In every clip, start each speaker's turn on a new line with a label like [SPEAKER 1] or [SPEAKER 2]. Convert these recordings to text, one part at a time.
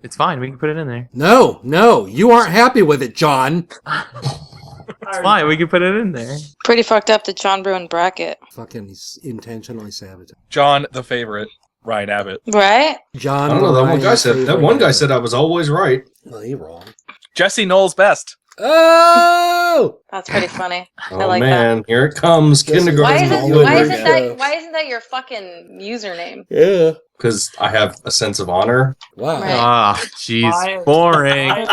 [SPEAKER 1] It's fine. We can put it in there.
[SPEAKER 2] No, you aren't happy with it, John.
[SPEAKER 1] It's fine. We can put it in there.
[SPEAKER 3] Pretty fucked up that John ruined bracket.
[SPEAKER 2] Fucking intentionally sabotaged.
[SPEAKER 4] John, the favorite. Ryan Abbott.
[SPEAKER 3] Right?
[SPEAKER 2] John.
[SPEAKER 5] I don't know. That one guy said I was always right.
[SPEAKER 2] Well, you're wrong.
[SPEAKER 4] Jesse Knowles best.
[SPEAKER 2] Oh!
[SPEAKER 3] That's pretty funny.
[SPEAKER 5] Oh,
[SPEAKER 3] I like
[SPEAKER 5] man. Here it comes. Kindergarten.
[SPEAKER 3] Why isn't that your fucking username?
[SPEAKER 2] Yeah.
[SPEAKER 5] Because I have a sense of honor.
[SPEAKER 2] Wow.
[SPEAKER 3] Right.
[SPEAKER 1] Ah, jeez. Boring.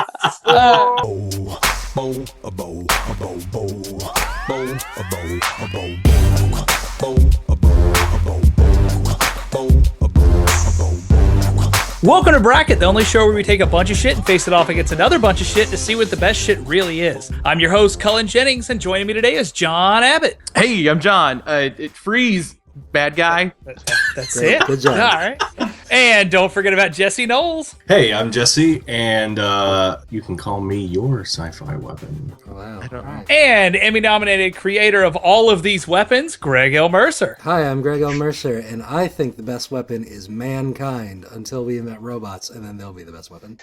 [SPEAKER 6] Welcome to Bracket, the only show where we take a bunch of shit and face it off against another bunch of shit to see what the best shit really is. I'm your host, Cullen Jennings, and joining me today is John Abbott.
[SPEAKER 1] Hey, I'm John. Freeze, bad guy.
[SPEAKER 6] That's
[SPEAKER 2] Great.
[SPEAKER 6] it.
[SPEAKER 2] Good job.
[SPEAKER 6] All right. And don't forget about Jesse Knowles.
[SPEAKER 5] Hey, I'm Jesse, and you can call me your sci-fi weapon.
[SPEAKER 2] Wow.
[SPEAKER 1] I don't know.
[SPEAKER 6] And Emmy-nominated creator of all of these weapons, Greg L. Mercer.
[SPEAKER 2] Hi, I'm Greg L. Mercer, and I think the best weapon is mankind until we invent robots, and then they'll be the best weapon.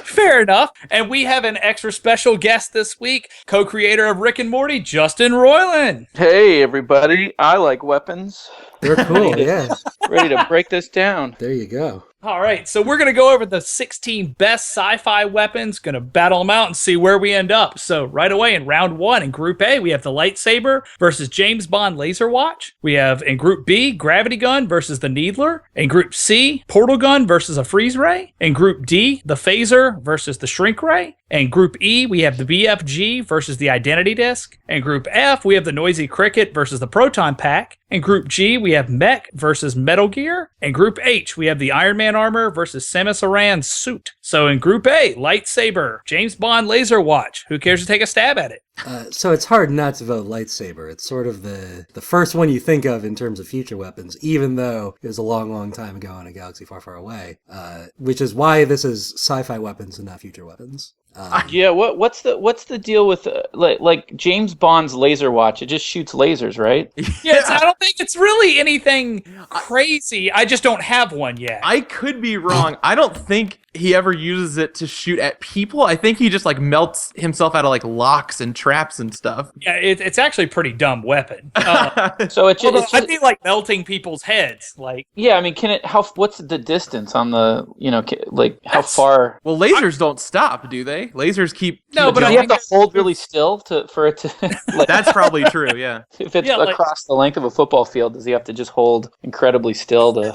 [SPEAKER 6] Fair enough. And we have an extra special guest this week, co-creator of Rick and Morty, Justin Roiland.
[SPEAKER 7] Hey, everybody. I like weapons.
[SPEAKER 2] They're cool, yeah.
[SPEAKER 7] Ready to break this down.
[SPEAKER 2] There you go.
[SPEAKER 6] All right, so we're going to go over the 16 best sci-fi weapons, going to battle them out and see where we end up. So right away in round one, in Group A, we have the lightsaber versus James Bond laser watch. We have in Group B, gravity gun versus the needler. In Group C, portal gun versus a freeze ray. In Group D, the phaser versus the shrink ray. In Group E, we have the BFG versus the identity disc. In Group F, we have the noisy cricket versus the proton pack. In Group G, we have mech versus Metal Gear. In Group H, we have the Iron Man armor versus Samus Aran's suit. So in Group A, lightsaber, James Bond laser watch. Who cares to take a stab at it?
[SPEAKER 2] So it's hard not to vote lightsaber. It's sort of the first one you think of in terms of future weapons, even though it was a long, long time ago in a galaxy far, far away, which is why this is sci-fi weapons and not future weapons.
[SPEAKER 7] Yeah, what's the deal with like James Bond's laser watch? It just shoots lasers, right?
[SPEAKER 6] Yes, I don't think it's really anything crazy. I just don't have one yet.
[SPEAKER 1] I could be wrong. I don't think he ever uses it to shoot at people. I think he just like melts himself out of like locks and traps and stuff.
[SPEAKER 6] Yeah, it's actually a pretty dumb weapon.
[SPEAKER 7] So it's just,
[SPEAKER 6] I'd be like melting people's heads. Like,
[SPEAKER 7] yeah, I mean, what's the distance on the, like how far?
[SPEAKER 1] Well, lasers don't stop, do they? Lasers keep.
[SPEAKER 6] No, but
[SPEAKER 7] do
[SPEAKER 6] I
[SPEAKER 7] you have
[SPEAKER 6] think
[SPEAKER 7] to hold really still for it to? Like,
[SPEAKER 1] That's probably true. Yeah.
[SPEAKER 7] if it's across the length of a football field, does he have to just hold incredibly still to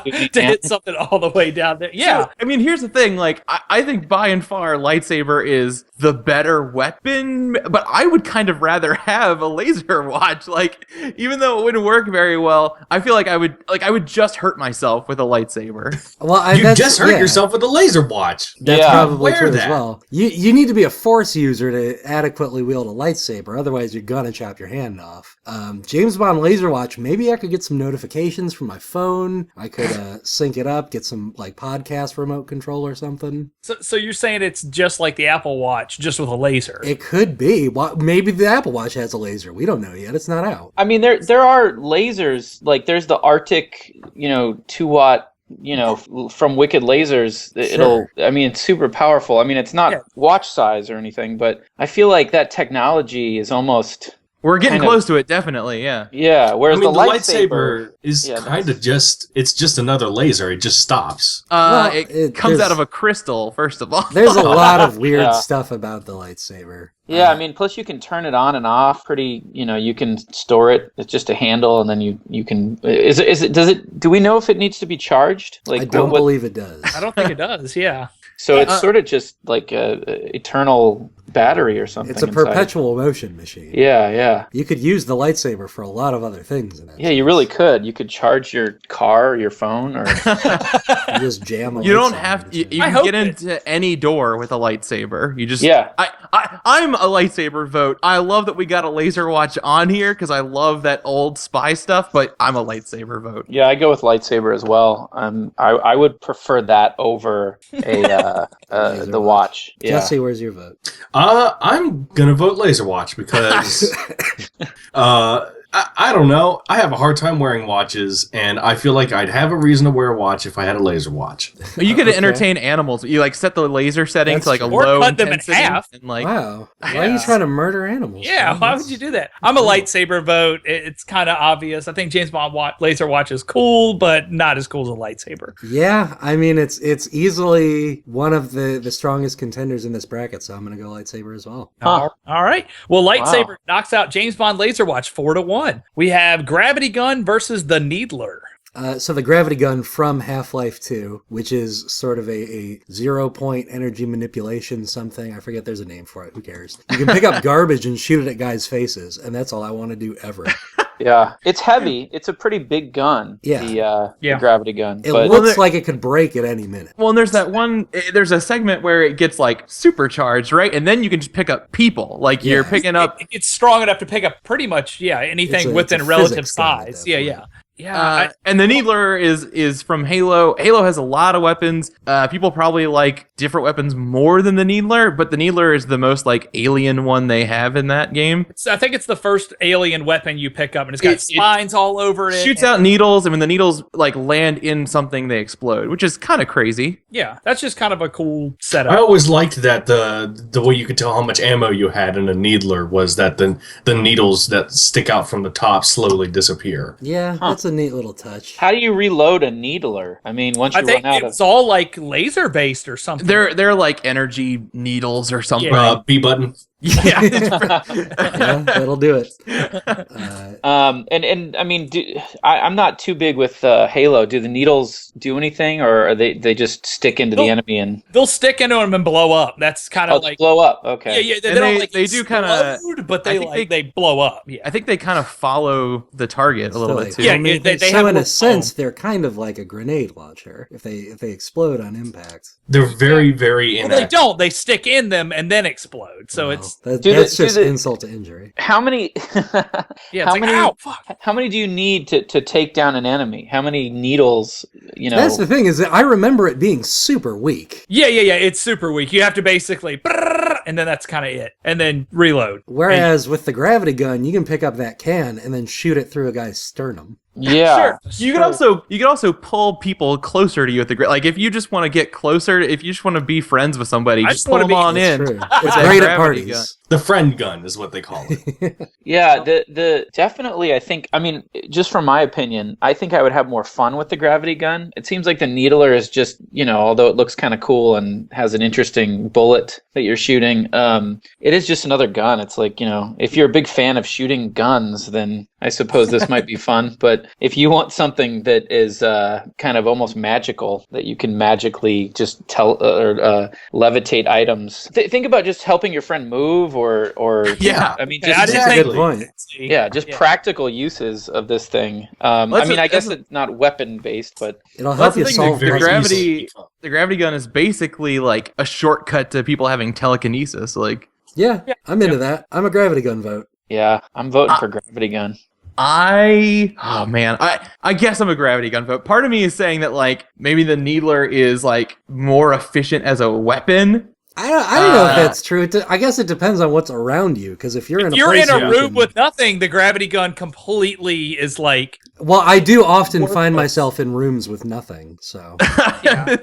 [SPEAKER 6] hit something all the way down there? Yeah.
[SPEAKER 1] So, I mean, here's the thing. Like, I think by and far, lightsaber is the better weapon, but I would kind of rather have a laser watch. Like, even though it wouldn't work very well, I feel like I would just hurt myself with a lightsaber.
[SPEAKER 2] Well,
[SPEAKER 5] You just hurt yourself with a laser watch.
[SPEAKER 2] That's probably true
[SPEAKER 5] that.
[SPEAKER 2] as well. You need to be a Force user to adequately wield a lightsaber, otherwise you're gonna chop your hand off. James Bond laser watch, maybe I could get some notifications from my phone. I could sync it up, get some like podcast remote control or something.
[SPEAKER 6] So you're saying it's just like the Apple Watch, just with a laser?
[SPEAKER 2] It could be. Maybe the Apple Watch has a laser. We don't know yet. It's not out.
[SPEAKER 7] I mean, there are lasers, like there's the Arctic, 2-watt, from Wicked Lasers. It's super powerful. I mean, it's not watch size or anything, but I feel like that technology is almost...
[SPEAKER 1] We're getting close to it, definitely, yeah.
[SPEAKER 7] Yeah, whereas
[SPEAKER 5] the
[SPEAKER 7] lightsaber
[SPEAKER 5] is kind of it's just another laser. It just stops.
[SPEAKER 1] It comes out of a crystal, first of all.
[SPEAKER 2] There's a lot of weird stuff about the lightsaber.
[SPEAKER 7] Yeah, I mean, plus you can turn it on and off pretty, you can store it. It's just a handle, and then you can, do we know if it needs to be charged? Like,
[SPEAKER 2] I don't believe it does.
[SPEAKER 6] I don't think it does, yeah.
[SPEAKER 7] So it's sort of just like a eternal battery or something.
[SPEAKER 2] It's a perpetual motion machine.
[SPEAKER 7] Yeah.
[SPEAKER 2] You could use the lightsaber for a lot of other things in it.
[SPEAKER 7] Yeah, you really could. You could charge your car or your phone, or
[SPEAKER 2] you just jam a
[SPEAKER 1] You don't
[SPEAKER 2] lightsaber
[SPEAKER 1] have
[SPEAKER 2] into
[SPEAKER 1] you
[SPEAKER 2] it.
[SPEAKER 1] can get into any door with a lightsaber. You just
[SPEAKER 7] Yeah.
[SPEAKER 1] I'm a lightsaber vote. I love that we got a laser watch on here because I love that old spy stuff, but I'm a lightsaber vote.
[SPEAKER 7] Yeah, I go with lightsaber as well. I would prefer that over the watch. Yeah.
[SPEAKER 2] Jesse, where's your vote?
[SPEAKER 5] I'm gonna vote laser watch because I don't know. I have a hard time wearing watches, and I feel like I'd have a reason to wear a watch if I had a laser watch.
[SPEAKER 1] You could entertain animals. You like set the laser setting
[SPEAKER 2] That's
[SPEAKER 1] to like a
[SPEAKER 2] true.
[SPEAKER 6] Or
[SPEAKER 1] low
[SPEAKER 6] cut them in
[SPEAKER 1] intensity,
[SPEAKER 6] half.
[SPEAKER 1] and like
[SPEAKER 2] Wow. Why are you trying to murder animals?
[SPEAKER 6] Yeah,
[SPEAKER 2] man?
[SPEAKER 6] why would you do that? I'm a lightsaber vote. It's kind of obvious. I think James Bond laser watch is cool, but not as cool as a lightsaber.
[SPEAKER 2] Yeah, I mean it's easily one of the strongest contenders in this bracket, so I'm gonna go lightsaber as well.
[SPEAKER 7] Huh.
[SPEAKER 6] All right. Well, lightsaber
[SPEAKER 7] Wow.
[SPEAKER 6] knocks out James Bond laser watch 4-1. We have gravity gun versus the needler.
[SPEAKER 2] So the gravity gun from Half-Life 2, which is sort of a 0-point energy manipulation something. I forget there's a name for it. Who cares? You can pick up garbage and shoot it at guys' faces, and that's all I want to do ever.
[SPEAKER 7] Yeah, it's heavy. It's a pretty big gun.
[SPEAKER 2] Yeah.
[SPEAKER 7] The gravity gun.
[SPEAKER 2] It
[SPEAKER 7] but
[SPEAKER 2] looks like it could break at any minute.
[SPEAKER 1] Well, and there's a segment where it gets like supercharged, right? And then you can just pick up people. Like you're picking up.
[SPEAKER 6] It's strong enough to pick up pretty much, anything within
[SPEAKER 2] it's a
[SPEAKER 6] relative
[SPEAKER 2] physics thing at
[SPEAKER 6] size.
[SPEAKER 2] that
[SPEAKER 6] Yeah.
[SPEAKER 2] point.
[SPEAKER 1] And the Needler is from Halo. Halo has a lot of weapons. People probably like different weapons more than the Needler, but the Needler is the most like alien one they have in that game.
[SPEAKER 6] I think it's the first alien weapon you pick up, and it's got spines all over it.
[SPEAKER 1] Shoots out needles, and when the needles like land in something, they explode, which is kind of crazy.
[SPEAKER 6] Yeah, that's just kind of a cool
[SPEAKER 5] I
[SPEAKER 6] setup.
[SPEAKER 5] always liked that the way you could tell how much ammo you had in a needler was that the needles that stick out from the top slowly disappear.
[SPEAKER 2] Yeah, that's a neat little touch.
[SPEAKER 7] how do you reload a needler? I mean, once you
[SPEAKER 6] I think
[SPEAKER 7] run out
[SPEAKER 6] it's
[SPEAKER 7] of...
[SPEAKER 6] all like laser based or something.
[SPEAKER 1] They're like energy needles or something.
[SPEAKER 5] B button.
[SPEAKER 1] Yeah.
[SPEAKER 2] Yeah, that'll do it.
[SPEAKER 7] And I mean, I'm not too big with Halo. Do the needles do anything, or are they just stick into the enemy and
[SPEAKER 6] They'll stick into them and blow up. That's kind of like
[SPEAKER 7] blow up? Okay.
[SPEAKER 6] Yeah, they
[SPEAKER 1] And
[SPEAKER 6] don't like
[SPEAKER 1] they do kinda-
[SPEAKER 6] explode, but
[SPEAKER 1] I
[SPEAKER 6] they
[SPEAKER 1] think
[SPEAKER 6] like they blow up. Yeah.
[SPEAKER 1] I think they kind of follow the target a little bit too.
[SPEAKER 6] Yeah,
[SPEAKER 2] I mean,
[SPEAKER 6] they
[SPEAKER 2] so
[SPEAKER 6] have
[SPEAKER 2] in
[SPEAKER 6] a
[SPEAKER 2] a sense, they're kind of like a grenade launcher if they explode on impact.
[SPEAKER 5] They're very, very
[SPEAKER 6] Well,
[SPEAKER 5] inactive.
[SPEAKER 6] they don't. They stick in them and then explode. So it's
[SPEAKER 2] That's
[SPEAKER 7] Do
[SPEAKER 2] just
[SPEAKER 7] the-
[SPEAKER 2] insult to injury.
[SPEAKER 7] How many?
[SPEAKER 6] yeah. It's
[SPEAKER 7] how
[SPEAKER 6] like,
[SPEAKER 7] many?
[SPEAKER 6] ow, fuck.
[SPEAKER 7] How many do you need to take down an enemy? How many needles? You know.
[SPEAKER 2] That's the thing is that I remember it being super weak.
[SPEAKER 6] Yeah. It's super weak. You have to basically, and then that's kind of it, and then reload.
[SPEAKER 2] Whereas with the gravity gun, you can pick up that can and then shoot it through a guy's sternum.
[SPEAKER 7] Yeah.
[SPEAKER 1] Sure. You could also pull people closer to you with the like if you just want to get closer, if you just want to be friends with somebody,
[SPEAKER 6] I
[SPEAKER 1] just
[SPEAKER 6] just
[SPEAKER 1] pull
[SPEAKER 6] wanna
[SPEAKER 1] them on
[SPEAKER 2] That's
[SPEAKER 1] in.
[SPEAKER 2] true.
[SPEAKER 1] with
[SPEAKER 2] It's
[SPEAKER 1] that
[SPEAKER 2] great at
[SPEAKER 1] gravity
[SPEAKER 2] parties.
[SPEAKER 1] gun.
[SPEAKER 5] The friend gun is what they call it.
[SPEAKER 7] Yeah, the definitely. I think. I mean, just from my opinion, I think I would have more fun with the gravity gun. It seems like the needler is just, although it looks kind of cool and has an interesting bullet that you're shooting, it is just another gun. It's like, if you're a big fan of shooting guns, then I suppose this might be fun. But if you want something that is kind of almost magical, that you can magically just levitate items, think about just helping your friend move, or
[SPEAKER 1] Yeah.
[SPEAKER 7] I mean,
[SPEAKER 6] Yeah,
[SPEAKER 7] just
[SPEAKER 6] I didn't
[SPEAKER 2] That's a
[SPEAKER 6] think-
[SPEAKER 2] good point.
[SPEAKER 7] yeah, just practical uses of this thing. I guess it's not weapon based, but
[SPEAKER 2] It'll
[SPEAKER 1] Well,
[SPEAKER 2] help
[SPEAKER 1] that's
[SPEAKER 2] you
[SPEAKER 1] the thing,
[SPEAKER 2] solve
[SPEAKER 1] the
[SPEAKER 5] very
[SPEAKER 2] puzzles.
[SPEAKER 5] easy.
[SPEAKER 1] the gravity gun is basically like a shortcut to people having telekinesis. Like
[SPEAKER 2] Yeah, I'm into that. I'm a gravity gun vote.
[SPEAKER 7] yeah, I'm voting for gravity gun.
[SPEAKER 1] I guess I'm a gravity gun vote. Part of me is saying that like maybe the needler is like more efficient as a weapon.
[SPEAKER 2] I don't know if that's true. I guess it depends on what's around you. Because if you're in a
[SPEAKER 6] room with nothing, the gravity gun completely is like.
[SPEAKER 2] Well, I do often find myself in rooms with nothing. So
[SPEAKER 6] Yeah,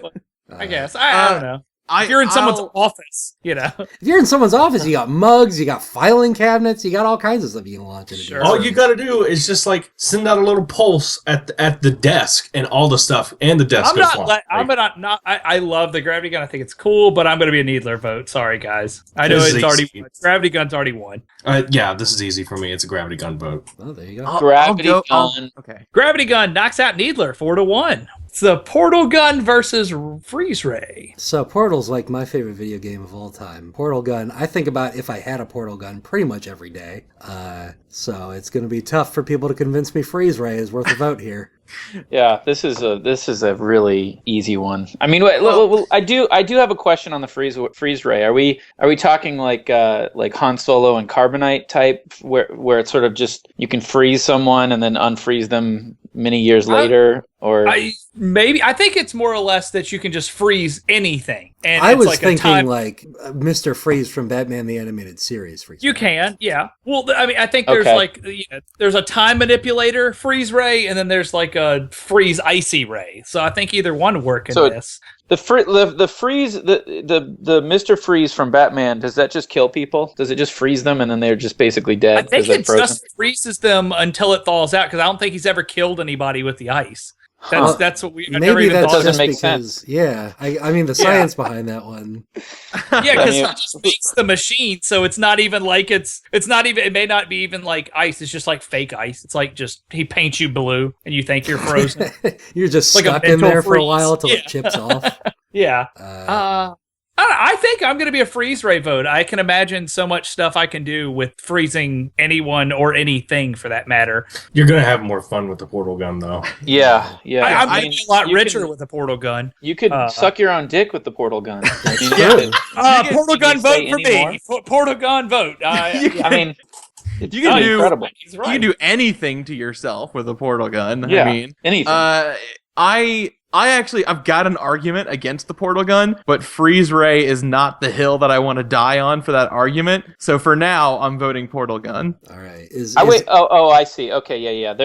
[SPEAKER 6] I guess I don't know. If you're in someone's office,
[SPEAKER 2] if you're in someone's office, you got mugs, you got filing cabinets, you got all kinds of stuff you can launch into.
[SPEAKER 6] Sure.
[SPEAKER 5] All you got to do is just like send out a little pulse at the desk, and all the stuff and the desk.
[SPEAKER 6] I love the gravity gun. I think it's cool, but I'm going to be a needler vote. Sorry, guys. I know
[SPEAKER 5] This is
[SPEAKER 6] it's already
[SPEAKER 5] easy.
[SPEAKER 6] gravity gun's already won.
[SPEAKER 5] Yeah, this is easy for me. It's a gravity gun vote.
[SPEAKER 2] Oh, there you go.
[SPEAKER 7] Gravity gun.
[SPEAKER 1] Okay.
[SPEAKER 6] Gravity gun knocks out Needler 4-1. It's the portal gun versus freeze ray.
[SPEAKER 2] So Portal's like my favorite video game of all time. Portal gun, I think about if I had a portal gun pretty much every day. So it's going to be tough for people to convince me freeze ray is worth a vote here.
[SPEAKER 7] Yeah, this is a really easy one. I mean, I do have a question on the freeze ray. Are we talking like Han Solo and Carbonite type, where it's sort of just you can freeze someone and then unfreeze them many years later, or
[SPEAKER 6] I think it's more or less that you can just freeze anything. And
[SPEAKER 2] I
[SPEAKER 6] it's
[SPEAKER 2] was
[SPEAKER 6] like
[SPEAKER 2] thinking like Mr. Freeze from Batman the Animated Series. Freeze
[SPEAKER 6] you
[SPEAKER 2] ray.
[SPEAKER 6] can, yeah. Well, I mean, I think there's there's a time manipulator freeze ray, and then there's like a freeze icy ray. So I think either one work in this.
[SPEAKER 7] The freeze, the Mr. Freeze from Batman, does that just kill people? Does it just freeze them and then they're just basically dead?
[SPEAKER 6] I think it just freezes them until it thaws out, because I don't think he's ever killed anybody with the ice. That's what we.
[SPEAKER 2] Maybe that
[SPEAKER 7] doesn't
[SPEAKER 2] just
[SPEAKER 7] make
[SPEAKER 2] because,
[SPEAKER 7] sense.
[SPEAKER 2] Yeah, I mean the science behind that one.
[SPEAKER 6] Yeah, because it just makes the machine, so it's not even like it's not even. It may not be even like ice. It's just like fake ice. It's like just he paints you blue, and you think you're frozen.
[SPEAKER 2] You're just
[SPEAKER 6] like
[SPEAKER 2] stuck in there for a while till it chips off.
[SPEAKER 6] Yeah. I think I'm going to be a freeze ray vote. I can imagine so much stuff I can do with freezing anyone or anything for that matter.
[SPEAKER 5] You're gonna have more fun with the portal gun, though.
[SPEAKER 7] Yeah.
[SPEAKER 6] I'm going to be a lot richer with a portal gun.
[SPEAKER 7] You could suck your own dick with the portal gun.
[SPEAKER 6] Portal gun vote for me. Portal gun vote.
[SPEAKER 7] I mean, it's
[SPEAKER 1] you can do
[SPEAKER 7] incredible.
[SPEAKER 1] You can do anything to yourself with a portal gun.
[SPEAKER 7] Yeah,
[SPEAKER 1] I mean,
[SPEAKER 7] anything.
[SPEAKER 1] I've got an argument against the portal gun, but freeze ray is not the hill that I want to die on for that argument. So for now, I'm voting portal gun.
[SPEAKER 2] All right.
[SPEAKER 7] Wait. Oh, I see. Okay, yeah.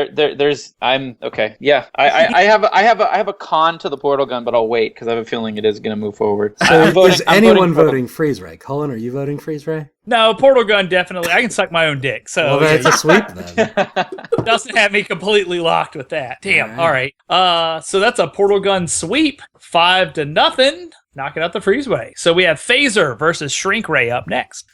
[SPEAKER 7] I'm okay. Yeah, I have a con to the portal gun, but I'll wait because I have a feeling it is going to move forward.
[SPEAKER 2] So is anyone voting freeze ray? Colin, are you voting freeze ray?
[SPEAKER 6] No, portal gun definitely. I can suck my own dick. So
[SPEAKER 2] well, that's a sweep then.
[SPEAKER 6] Doesn't have me completely locked with that. Damn. All right. So that's a portal gun sweep. 5-0. Knocking out the freezeway. So we have Phaser versus Shrink Ray up next.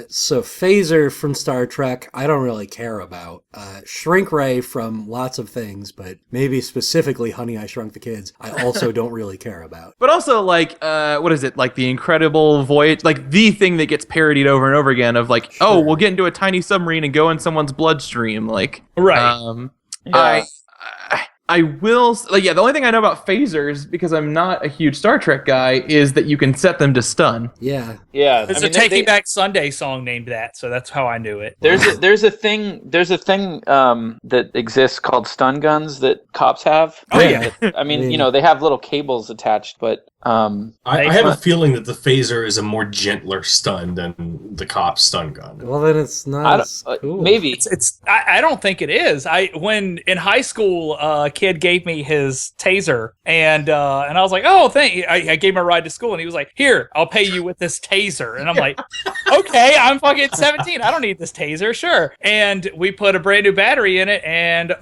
[SPEAKER 2] So Phaser from Star Trek, I don't really care about. Shrink Ray from lots of things, but maybe specifically Honey, I Shrunk the Kids, I also don't really care about.
[SPEAKER 1] But also, like, what is it? Like the Incredible Voyage, like the thing that gets parodied over and over again of like, oh, we'll get into a tiny submarine and go in someone's bloodstream. Like,
[SPEAKER 6] right.
[SPEAKER 1] I will, like, the only thing I know about phasers, because I'm not a huge Star Trek guy, is that you can set them to stun.
[SPEAKER 2] Yeah.
[SPEAKER 6] There's a Taking Back Sunday song named that, so that's how I knew it.
[SPEAKER 7] There's a thing that exists called stun guns that cops have.
[SPEAKER 6] Oh yeah.
[SPEAKER 7] I mean, they have little cables attached, but
[SPEAKER 5] I have a feeling that the phaser is a more gentler stun than the cop's stun gun.
[SPEAKER 2] Well, then it's not as cool.
[SPEAKER 7] Maybe
[SPEAKER 6] I don't think it is. When in high school, a kid gave me his taser, and I was like, oh, thank you. I gave him a ride to school, and he was like, here, I'll pay you with this taser, and I'm like, okay, I'm fucking 17. I don't need this taser, sure. And we put a brand new battery in it, and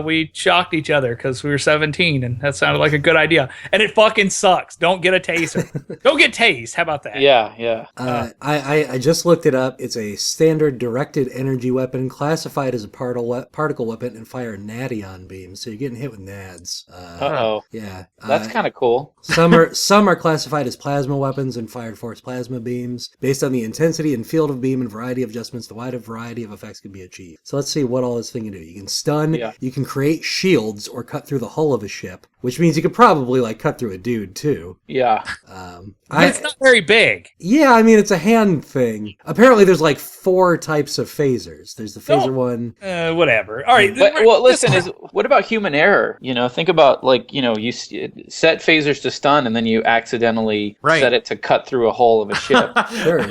[SPEAKER 6] we shocked each other because we were 17, and that sounded like a good idea. And it fucking sucks. Don't get a taser. Don't get tased. How about that?
[SPEAKER 7] Yeah.
[SPEAKER 2] I just looked it up. It's a standard directed energy weapon classified as a particle weapon and fire nadion beams. So you're getting hit with nads. Yeah.
[SPEAKER 7] That's kind of cool.
[SPEAKER 2] Some are classified as plasma weapons and fired force plasma beams. Based on the intensity and field of beam and variety of adjustments, the wide variety of effects can be achieved. So let's see what all this thing can do. You can stun, you can create shields or cut through the hull of a ship, which means you could probably like cut through a dude too.
[SPEAKER 7] Yeah.
[SPEAKER 6] It's not very big.
[SPEAKER 2] Yeah, I mean, it's a hand thing. Apparently there's like 4 types of phasers. There's the phaser one.
[SPEAKER 6] Whatever. All right.
[SPEAKER 7] Well, listen, what about human error? Think about you set phasers to stun and then you accidentally set it to cut through a hull of a ship.
[SPEAKER 2] Sure.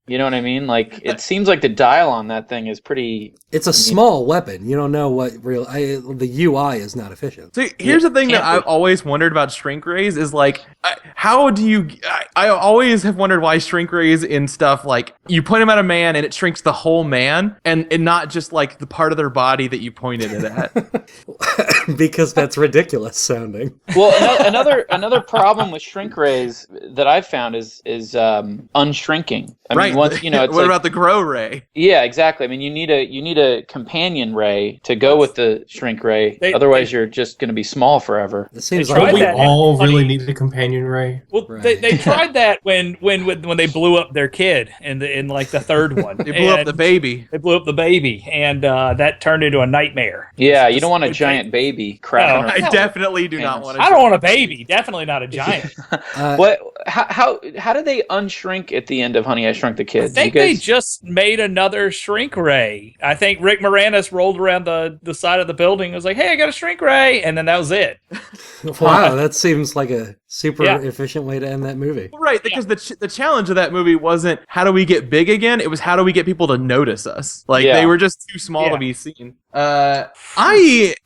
[SPEAKER 7] You know what I mean? Like, it seems like the dial on that thing is pretty...
[SPEAKER 2] It's a small weapon. You don't know what the UI is not efficient.
[SPEAKER 1] So here's the thing that I've always wondered about shrink rays is like, how do you... I always have wondered why shrink rays in stuff like, you point them at a man and it shrinks the whole man and not just like the part of their body that you pointed it at.
[SPEAKER 2] Because that's ridiculous sounding.
[SPEAKER 7] Well, another problem with shrink rays that I've found is unshrinking. I mean, once it's
[SPEAKER 1] what about the grow ray?
[SPEAKER 7] Yeah, exactly. I mean, you need a companion ray to go with the shrink ray. Otherwise, you're just going to be small forever.
[SPEAKER 2] It seems
[SPEAKER 5] like we all really need a companion ray.
[SPEAKER 6] Well, they tried that when they blew up their kid in like the third one.
[SPEAKER 1] They blew up the baby.
[SPEAKER 6] They blew up the baby, and that turned into a nightmare.
[SPEAKER 7] Yeah, you don't want a giant baby baby cracking.
[SPEAKER 1] I definitely do not want to.
[SPEAKER 6] I don't want a baby. Definitely not a giant.
[SPEAKER 7] What? How did they unshrink at the end of Honey, I Shrunk the Kids?
[SPEAKER 6] I think they just made another shrink ray. I think Rick Moranis rolled around the side of the building and was like, hey, I got a shrink ray. And then that was it.
[SPEAKER 2] Wow, that seems like a super efficient way to end that movie.
[SPEAKER 1] Right, because the challenge of that movie wasn't how do we get big again, it was how do we get people to notice us. Like, they were just too small to be seen. I'm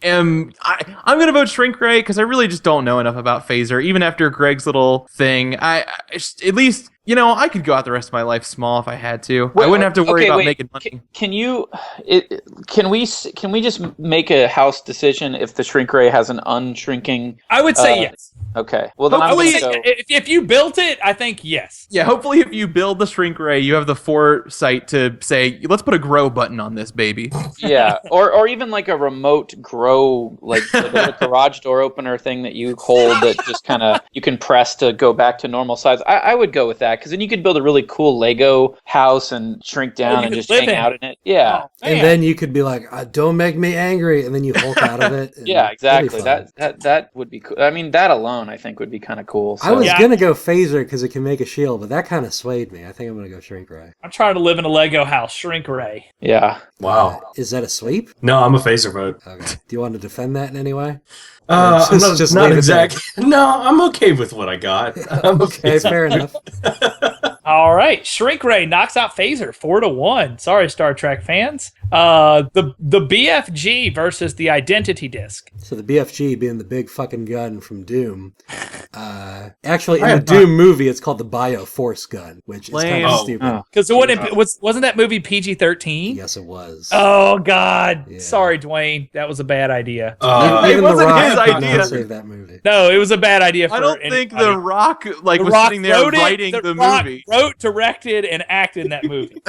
[SPEAKER 1] gonna vote Shrink Ray because I really just don't know enough about Phaser. Even after Greg's little thing, I at least, you know, I could go out the rest of my life small if I had to. I wouldn't have to worry about making money.
[SPEAKER 7] Can we just make a house decision if the Shrink Ray has an unshrinking?
[SPEAKER 6] I would say yes.
[SPEAKER 7] Okay. Well, then
[SPEAKER 6] if you built it, I think yes.
[SPEAKER 1] Yeah, hopefully if you build the Shrink Ray, you have the foresight to say, let's put a grow button on this baby.
[SPEAKER 7] Yeah, or even like a remote grow, like the little garage door opener thing that you hold that just kind of you can press to go back to normal size. I would go with that because then you could build a really cool Lego house and shrink down and just hang out in it. Yeah,
[SPEAKER 2] and then you could be like, "Don't make me angry," and then you Hulk out of it.
[SPEAKER 7] Yeah, exactly. That would be cool. I mean, that alone I think would be kind of cool. So.
[SPEAKER 2] I was gonna go Phaser because it can make a shield, but that kind of swayed me. I think I'm gonna go Shrink Ray.
[SPEAKER 6] I'm trying to live in a Lego house. Shrink Ray.
[SPEAKER 7] Yeah.
[SPEAKER 5] Wow.
[SPEAKER 2] Is that a sweep?
[SPEAKER 5] No, I'm a Phaser vote.
[SPEAKER 2] Okay. Do you want to defend that in any way?
[SPEAKER 5] I'm not exactly. No, I'm okay with what I got. I'm
[SPEAKER 2] okay, fair enough.
[SPEAKER 6] All right, Shrink Ray knocks out Phaser 4-1. Sorry, Star Trek fans. The BFG versus the Identity Disc.
[SPEAKER 2] So the BFG being the big fucking gun from Doom. Actually, in the Doom movie, it's called the Bioforce gun, which is kind of stupid.
[SPEAKER 6] Because wasn't that movie PG-13?
[SPEAKER 2] Yes, it was.
[SPEAKER 6] Oh God! Yeah. Sorry, Dwayne. That was a bad idea.
[SPEAKER 1] It wasn't his idea.
[SPEAKER 2] Save that movie.
[SPEAKER 6] No, it was a bad idea.
[SPEAKER 1] I don't think The Rock was sitting there writing the movie.
[SPEAKER 6] Wrote, directed, and acted in that movie.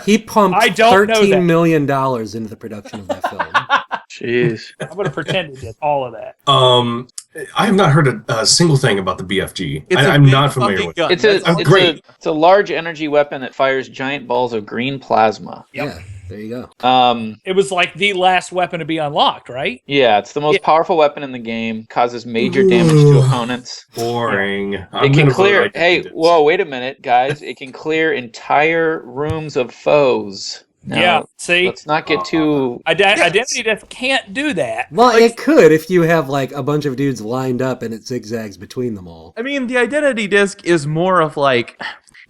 [SPEAKER 2] He pumped $13 million into the production of that film.
[SPEAKER 7] Jeez.
[SPEAKER 6] I'm going to pretend he did all of that.
[SPEAKER 5] I have not heard a single thing about the BFG. I'm not familiar with it.
[SPEAKER 7] It's a large energy weapon that fires giant balls of green plasma.
[SPEAKER 6] Yep.
[SPEAKER 2] Yeah. There you go.
[SPEAKER 6] It was like the last weapon to be unlocked, right?
[SPEAKER 7] Yeah, it's the most powerful weapon in the game. Causes major damage to opponents.
[SPEAKER 5] Boring.
[SPEAKER 7] It can clear. Hey, whoa! Wait a minute, guys! It can clear entire rooms of foes. Now,
[SPEAKER 6] see,
[SPEAKER 7] let's not get too.
[SPEAKER 6] Identity Disc can't do that.
[SPEAKER 2] Well, it could if you have like a bunch of dudes lined up and it zigzags between them all.
[SPEAKER 1] I mean, the Identity Disc is more of like.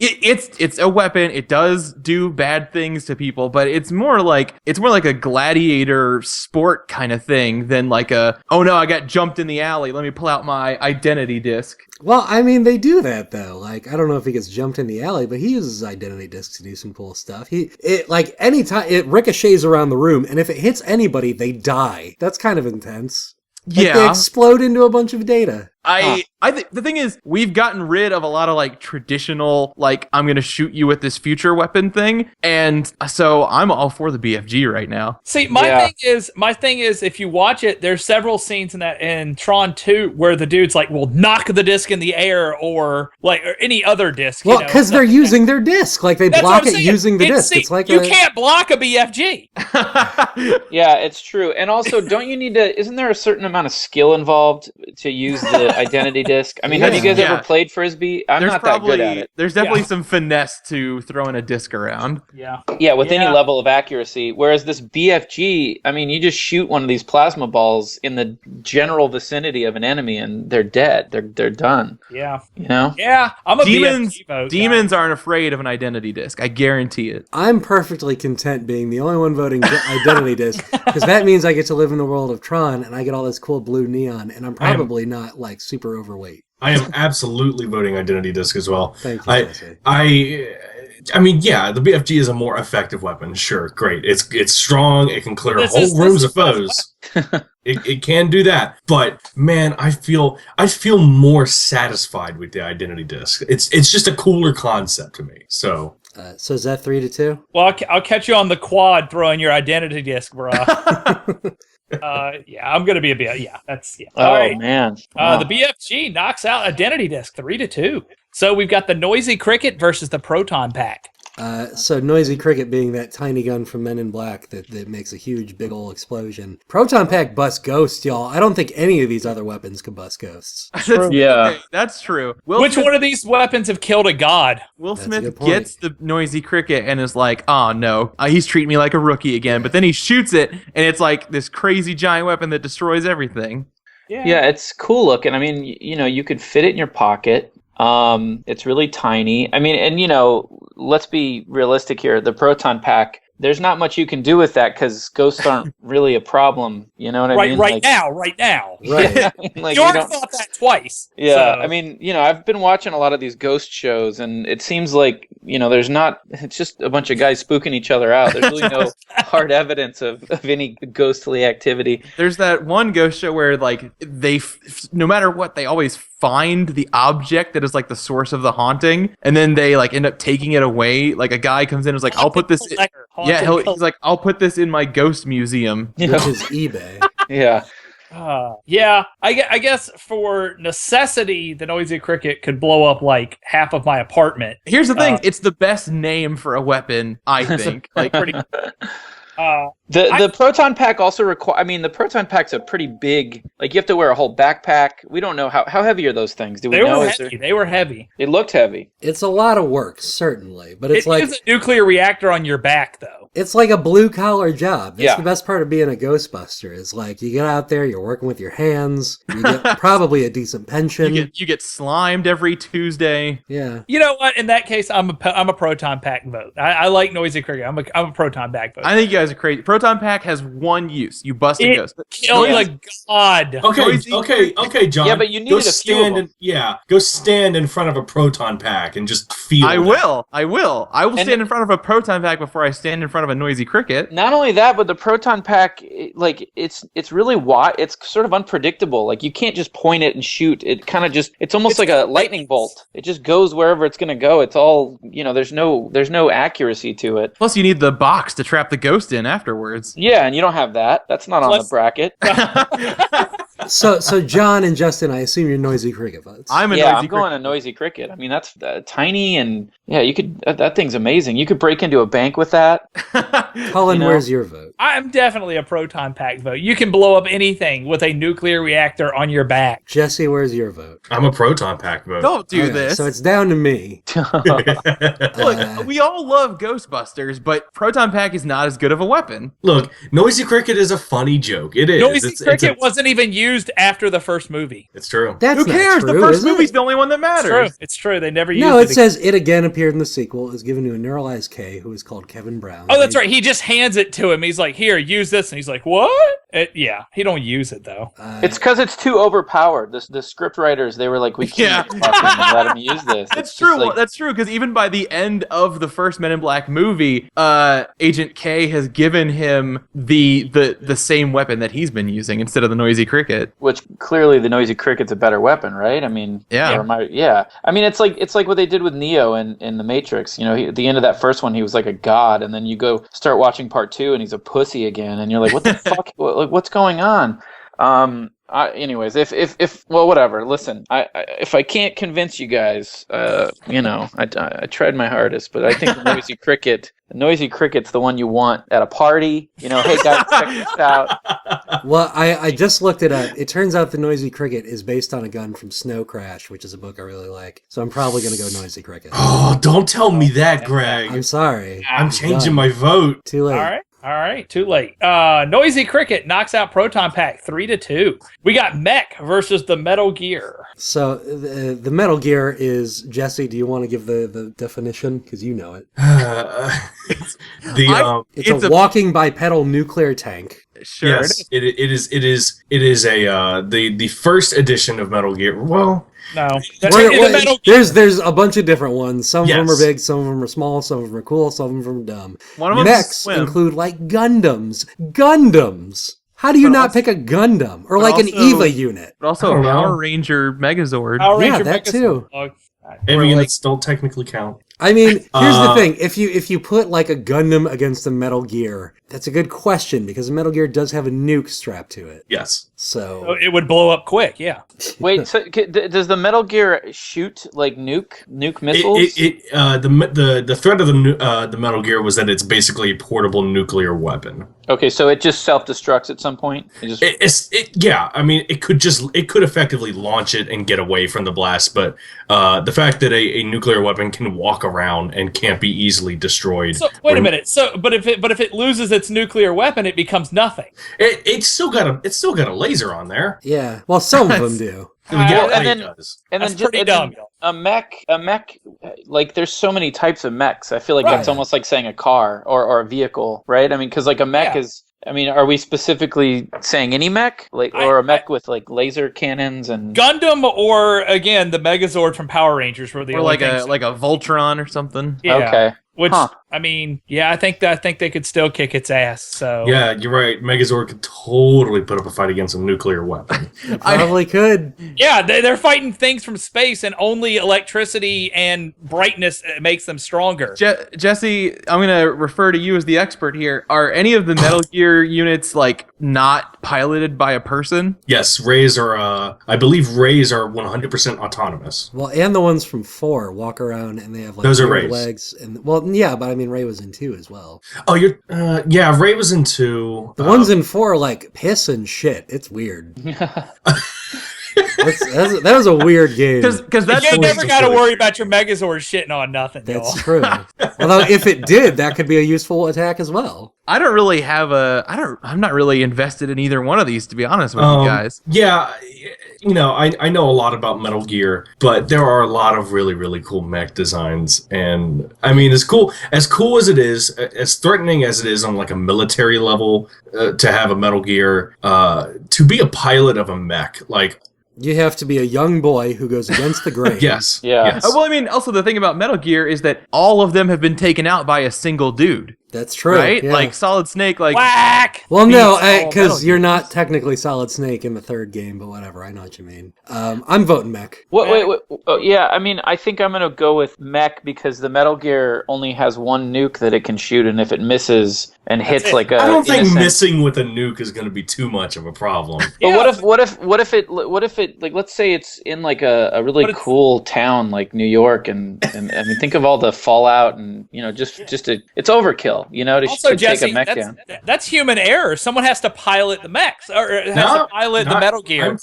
[SPEAKER 1] It's a weapon. It does do bad things to people, but it's more like a gladiator sport kind of thing than like oh no, I got jumped in the alley. Let me pull out my Identity Disc.
[SPEAKER 2] Well, I mean, they do that though. Like, I don't know if he gets jumped in the alley, but he uses Identity Disc to do some cool stuff. Anytime it ricochets around the room, and if it hits anybody, they die. That's kind of intense. Like, they explode into a bunch of data.
[SPEAKER 1] I think the thing is, we've gotten rid of a lot of like traditional, like, I'm gonna shoot you with this future weapon thing, and so I'm all for the BFG right now.
[SPEAKER 6] See, my thing is, if you watch it, there's several scenes in Tron 2 where the dude's like, will knock the disc in the air or any other disc.
[SPEAKER 2] Well, because they're using their disc, like they block it using the disc. It's like
[SPEAKER 6] you can't block a BFG.
[SPEAKER 7] Yeah, it's true. And also, don't you need to? Isn't there a certain amount of skill involved to use the Identity Disc? I mean, have you guys ever played Frisbee? I'm not that good at it.
[SPEAKER 1] There's definitely some finesse to throwing a disc around.
[SPEAKER 7] Yeah, with any level of accuracy. Whereas this BFG, I mean, you just shoot one of these plasma balls in the general vicinity of an enemy, and they're dead. They're done.
[SPEAKER 6] Yeah.
[SPEAKER 7] You know?
[SPEAKER 6] Yeah, I'm a BFG vote.
[SPEAKER 1] Demons aren't afraid of an Identity Disc. I guarantee it.
[SPEAKER 2] I'm perfectly content being the only one voting Identity Disc, because that means I get to live in the world of Tron, and I get all this cool blue neon, and I'm probably not like super overweight.
[SPEAKER 5] I am absolutely voting Identity Disc as well.
[SPEAKER 2] Thank you, Jesse.
[SPEAKER 5] I mean, yeah, the BFG is a more effective weapon. Sure, great. It's strong. It can clear whole rooms of foes. It can do that. But man, I feel more satisfied with the Identity Disc. It's just a cooler concept to me. So
[SPEAKER 2] is that 3-2?
[SPEAKER 6] Well, I'll catch you on the quad throwing your Identity Disc, bro. I'm gonna be that's.
[SPEAKER 7] All right. Man.
[SPEAKER 6] The BFG knocks out Identity Disc 3-2. So we've got the Noisy Cricket versus the Proton Pack.
[SPEAKER 2] So Noisy Cricket being that tiny gun from Men in Black that makes a huge, big ol' explosion. Proton Pack busts ghosts, y'all. I don't think any of these other weapons can bust ghosts.
[SPEAKER 7] Yeah.
[SPEAKER 1] Okay, that's true.
[SPEAKER 6] Which one of these weapons have killed a god?
[SPEAKER 1] Will
[SPEAKER 2] That's a
[SPEAKER 1] Smith
[SPEAKER 2] good point.
[SPEAKER 1] gets the Noisy Cricket and is like, oh no, he's treating me like a rookie again. But then he shoots it, and it's like this crazy giant weapon that destroys everything.
[SPEAKER 7] Yeah, it's cool looking. I mean, you could fit it in your pocket. It's really tiny. I mean, and let's be realistic here. The proton pack, there's not much you can do with that because ghosts aren't really a problem. You know what I mean?
[SPEAKER 6] Right now.
[SPEAKER 2] Right.
[SPEAKER 7] Yeah, like,
[SPEAKER 6] You already thought that twice.
[SPEAKER 7] Yeah,
[SPEAKER 6] so.
[SPEAKER 7] I mean, I've been watching a lot of these ghost shows, and it seems like, there's not, it's just a bunch of guys spooking each other out. There's really no hard evidence of any ghostly activity.
[SPEAKER 1] There's that one ghost show where, like, no matter what, they always find the object that is, like, the source of the haunting, and then they, like, end up taking it away. Like, a guy comes in and is like, I'll put this... he's like, I'll put this in my ghost museum.
[SPEAKER 2] Which is eBay.
[SPEAKER 7] Yeah.
[SPEAKER 6] I guess for necessity, the Noisy Cricket could blow up like half of my apartment.
[SPEAKER 1] Here's the thing: it's the best name for a weapon, I think. Like,
[SPEAKER 6] pretty.
[SPEAKER 7] The proton pack also the proton pack's a pretty big, like, you have to wear a whole backpack. We don't know how heavy are those things. Do we know?
[SPEAKER 6] They were heavy.
[SPEAKER 7] It looked heavy.
[SPEAKER 2] It's a lot of work, certainly, but it's
[SPEAKER 6] It is a nuclear reactor on your back, though.
[SPEAKER 2] It's like a blue-collar job. That's
[SPEAKER 7] Yeah.
[SPEAKER 2] the best part of being a Ghostbuster. Is like you get out there, you're working with your hands, you get probably a decent pension.
[SPEAKER 1] you get slimed every Tuesday.
[SPEAKER 2] Yeah.
[SPEAKER 6] You know what? In that case, I'm a proton pack vote. I like Noisy Cricket. I'm a proton pack vote.
[SPEAKER 1] I think you guys are crazy. Proton pack has one use: you bust a ghost.
[SPEAKER 6] Kill the god.
[SPEAKER 5] Okay, John.
[SPEAKER 7] Yeah, but you needed a few of them.
[SPEAKER 5] Go stand in front of a proton pack and just feel.
[SPEAKER 1] I will stand in front of a proton pack before I stand in front of a Noisy Cricket.
[SPEAKER 7] Not only that, but the proton pack, it's really wide. It's sort of unpredictable. Like, you can't just point it and shoot. It kind of it's almost like a lightning bolt. It just goes wherever it's going to go. It's all, there's no accuracy to it.
[SPEAKER 1] Plus, you need the box to trap the ghost in afterwards.
[SPEAKER 7] Yeah, and you don't have that. That's not on the bracket.
[SPEAKER 2] So John and Justin, I assume you're Noisy Cricket votes.
[SPEAKER 7] I'm going a Noisy Cricket. I mean, that's tiny, and yeah, you could. That thing's amazing. You could break into a bank with that.
[SPEAKER 2] Colin, where's your vote?
[SPEAKER 6] I'm definitely a proton pack vote. You can blow up anything with a nuclear reactor on your back.
[SPEAKER 2] Jesse, where's your vote?
[SPEAKER 5] I'm a proton pack vote.
[SPEAKER 1] Don't do
[SPEAKER 2] Okay,
[SPEAKER 1] this.
[SPEAKER 2] So it's down to me.
[SPEAKER 1] Look, we all love Ghostbusters, but proton pack is not as good of a weapon.
[SPEAKER 5] Look, Noisy Cricket is a funny joke. It is.
[SPEAKER 6] Noisy Cricket wasn't even used after the first movie.
[SPEAKER 5] It's true.
[SPEAKER 2] That's
[SPEAKER 1] Who cares?
[SPEAKER 2] Not true,
[SPEAKER 1] the first
[SPEAKER 2] is it?
[SPEAKER 1] movie's the only one that matters.
[SPEAKER 6] It's true. They never used
[SPEAKER 2] No,
[SPEAKER 6] it.
[SPEAKER 2] it says it again appeared in the sequel. It was given to a neuralized K who is called Kevin Brown.
[SPEAKER 6] Oh, that's right. He just hands it to him. He's like, "Here, use this," and he's like, "What?" He don't use it though.
[SPEAKER 7] It's because it's too overpowered. The script writers, they were like, "We can't fucking let him use this."
[SPEAKER 1] That's true. That's true, because even by the end of the first Men in Black movie, Agent K has given him the same weapon that he's been using instead of the Noisy Cricket.
[SPEAKER 7] Which clearly the Noisy Cricket's a better weapon, right? I mean,
[SPEAKER 1] yeah.
[SPEAKER 7] I mean, it's like what they did with Neo in the Matrix. At the end of that first one, he was like a god, and then you go start watching part 2, and he's a pussy again, and you're like, what the fuck? What's going on? Anyways, if whatever. Listen, if I can't convince you guys, I tried my hardest, but I think the Noisy Cricket's the one you want at a party. Hey guys, check this out.
[SPEAKER 2] Well, I just looked it up. It turns out the Noisy Cricket is based on a gun from Snow Crash, which is a book I really like. So I'm probably going to go Noisy Cricket.
[SPEAKER 5] Oh, don't tell me that, Greg.
[SPEAKER 2] I'm sorry.
[SPEAKER 5] I'm changing my vote.
[SPEAKER 2] Too late.
[SPEAKER 6] All right, too late. Noisy Cricket knocks out Proton Pack 3-2. We got Mech versus the Metal Gear.
[SPEAKER 2] So the Metal Gear is, Jesse, do you want to give the definition? Because you know it. It's a walking bipedal nuclear tank.
[SPEAKER 1] Sure.
[SPEAKER 5] Yes, it is the first edition of Metal Gear. Well,
[SPEAKER 6] no.
[SPEAKER 2] There's a bunch of different ones. Some of them are
[SPEAKER 5] Yes.
[SPEAKER 2] big, some of them are small, some of them are cool, some of them are dumb.
[SPEAKER 1] One of them
[SPEAKER 2] Mechs include like Gundams. How do you not pick a Gundam? Or like an EVA unit?
[SPEAKER 1] But also a Power Ranger Megazord.
[SPEAKER 6] Power Ranger
[SPEAKER 2] that
[SPEAKER 6] Megazord.
[SPEAKER 2] too.
[SPEAKER 6] Oh,
[SPEAKER 5] Avians don't technically count.
[SPEAKER 2] I mean, here's the thing. If you put like a Gundam against a Metal Gear, that's a good question because Metal Gear does have a nuke strapped to it.
[SPEAKER 5] Yes.
[SPEAKER 2] So
[SPEAKER 6] it would blow up quick, yeah.
[SPEAKER 7] Wait, so does the Metal Gear shoot like nuke missiles?
[SPEAKER 5] The threat of the Metal Gear was that it's basically a portable nuclear weapon.
[SPEAKER 7] Okay, so it just self-destructs at some point.
[SPEAKER 5] Yeah. I mean, it could effectively launch it and get away from the blast, but the fact that a nuclear weapon can walk around and can't be easily destroyed.
[SPEAKER 6] So wait a minute. But if it loses its nuclear weapon, it becomes nothing.
[SPEAKER 5] It's still got a laser on there.
[SPEAKER 2] Yeah. Well, some of them do.
[SPEAKER 6] That's pretty dumb.
[SPEAKER 7] A mech, like there's so many types of mechs. I feel like that's almost like saying a car or a vehicle, right? I mean, because like a mech is. I mean, are we specifically saying any mech, or a mech with like laser cannons and
[SPEAKER 6] Gundam, or again the Megazord from Power Rangers, were the
[SPEAKER 1] or
[SPEAKER 6] only
[SPEAKER 1] like
[SPEAKER 6] things
[SPEAKER 1] a Voltron or something?
[SPEAKER 6] Yeah.
[SPEAKER 7] Okay.
[SPEAKER 6] Which I mean, yeah, I think they could still kick its ass. So
[SPEAKER 5] yeah, you're right. Megazord could totally put up a fight against a nuclear weapon.
[SPEAKER 2] Probably could.
[SPEAKER 6] Yeah, they're fighting things from space, and only electricity and brightness makes them stronger.
[SPEAKER 1] Jesse, I'm gonna refer to you as the expert here. Are any of the Metal Gear units like not piloted by a person?
[SPEAKER 5] Yes, Rays are. I believe Rays are 100% autonomous.
[SPEAKER 2] Well, and the ones from 4 walk around and they have like
[SPEAKER 5] those are
[SPEAKER 2] weird
[SPEAKER 5] Rays.
[SPEAKER 2] legs. And yeah, but I mean Ray was in 2 as well.
[SPEAKER 5] Oh, yeah, Ray was in 2.
[SPEAKER 2] The ones in 4 are like piss and shit. It's weird. That was a weird game.
[SPEAKER 1] Because that's
[SPEAKER 6] you never got to worry about your Megazord shitting on nothing.
[SPEAKER 2] That's true. Although if it did, that could be a useful attack as well.
[SPEAKER 1] I don't really have I'm not really invested in either one of these, to be honest with you guys.
[SPEAKER 5] Yeah, I know a lot about Metal Gear, but there are a lot of really, really cool mech designs. And I mean, as cool as it is, as threatening as it is on like a military level to have a Metal Gear, to be a pilot of a mech, like,
[SPEAKER 2] you have to be a young boy who goes against the grain.
[SPEAKER 5] Yes.
[SPEAKER 7] Yeah.
[SPEAKER 5] Yes.
[SPEAKER 1] Well, I mean, also the thing about Metal Gear is that all of them have been taken out by a single dude.
[SPEAKER 2] That's true.
[SPEAKER 1] Right?
[SPEAKER 2] Yeah.
[SPEAKER 1] Like Solid Snake, like
[SPEAKER 6] whack.
[SPEAKER 2] Well, no,
[SPEAKER 1] Metal
[SPEAKER 2] because
[SPEAKER 1] Gear.
[SPEAKER 2] you're not technically Solid Snake in the 3rd game, but whatever. I know what you mean. I'm voting mech.
[SPEAKER 7] Wait. Oh, yeah, I mean, I think I'm gonna go with mech because the Metal Gear only has one nuke that it can shoot, and if it misses and hits like a,
[SPEAKER 5] I don't think missing with a nuke is going to be too much of a problem.
[SPEAKER 7] But what if it like, let's say it's in like a really cool town like New York, and I mean, think of all the fallout and just it's overkill, to
[SPEAKER 6] Jesse,
[SPEAKER 7] take a mech down.
[SPEAKER 6] That's human error. Someone has to pilot the mechs, or has to pilot the Metal Gear.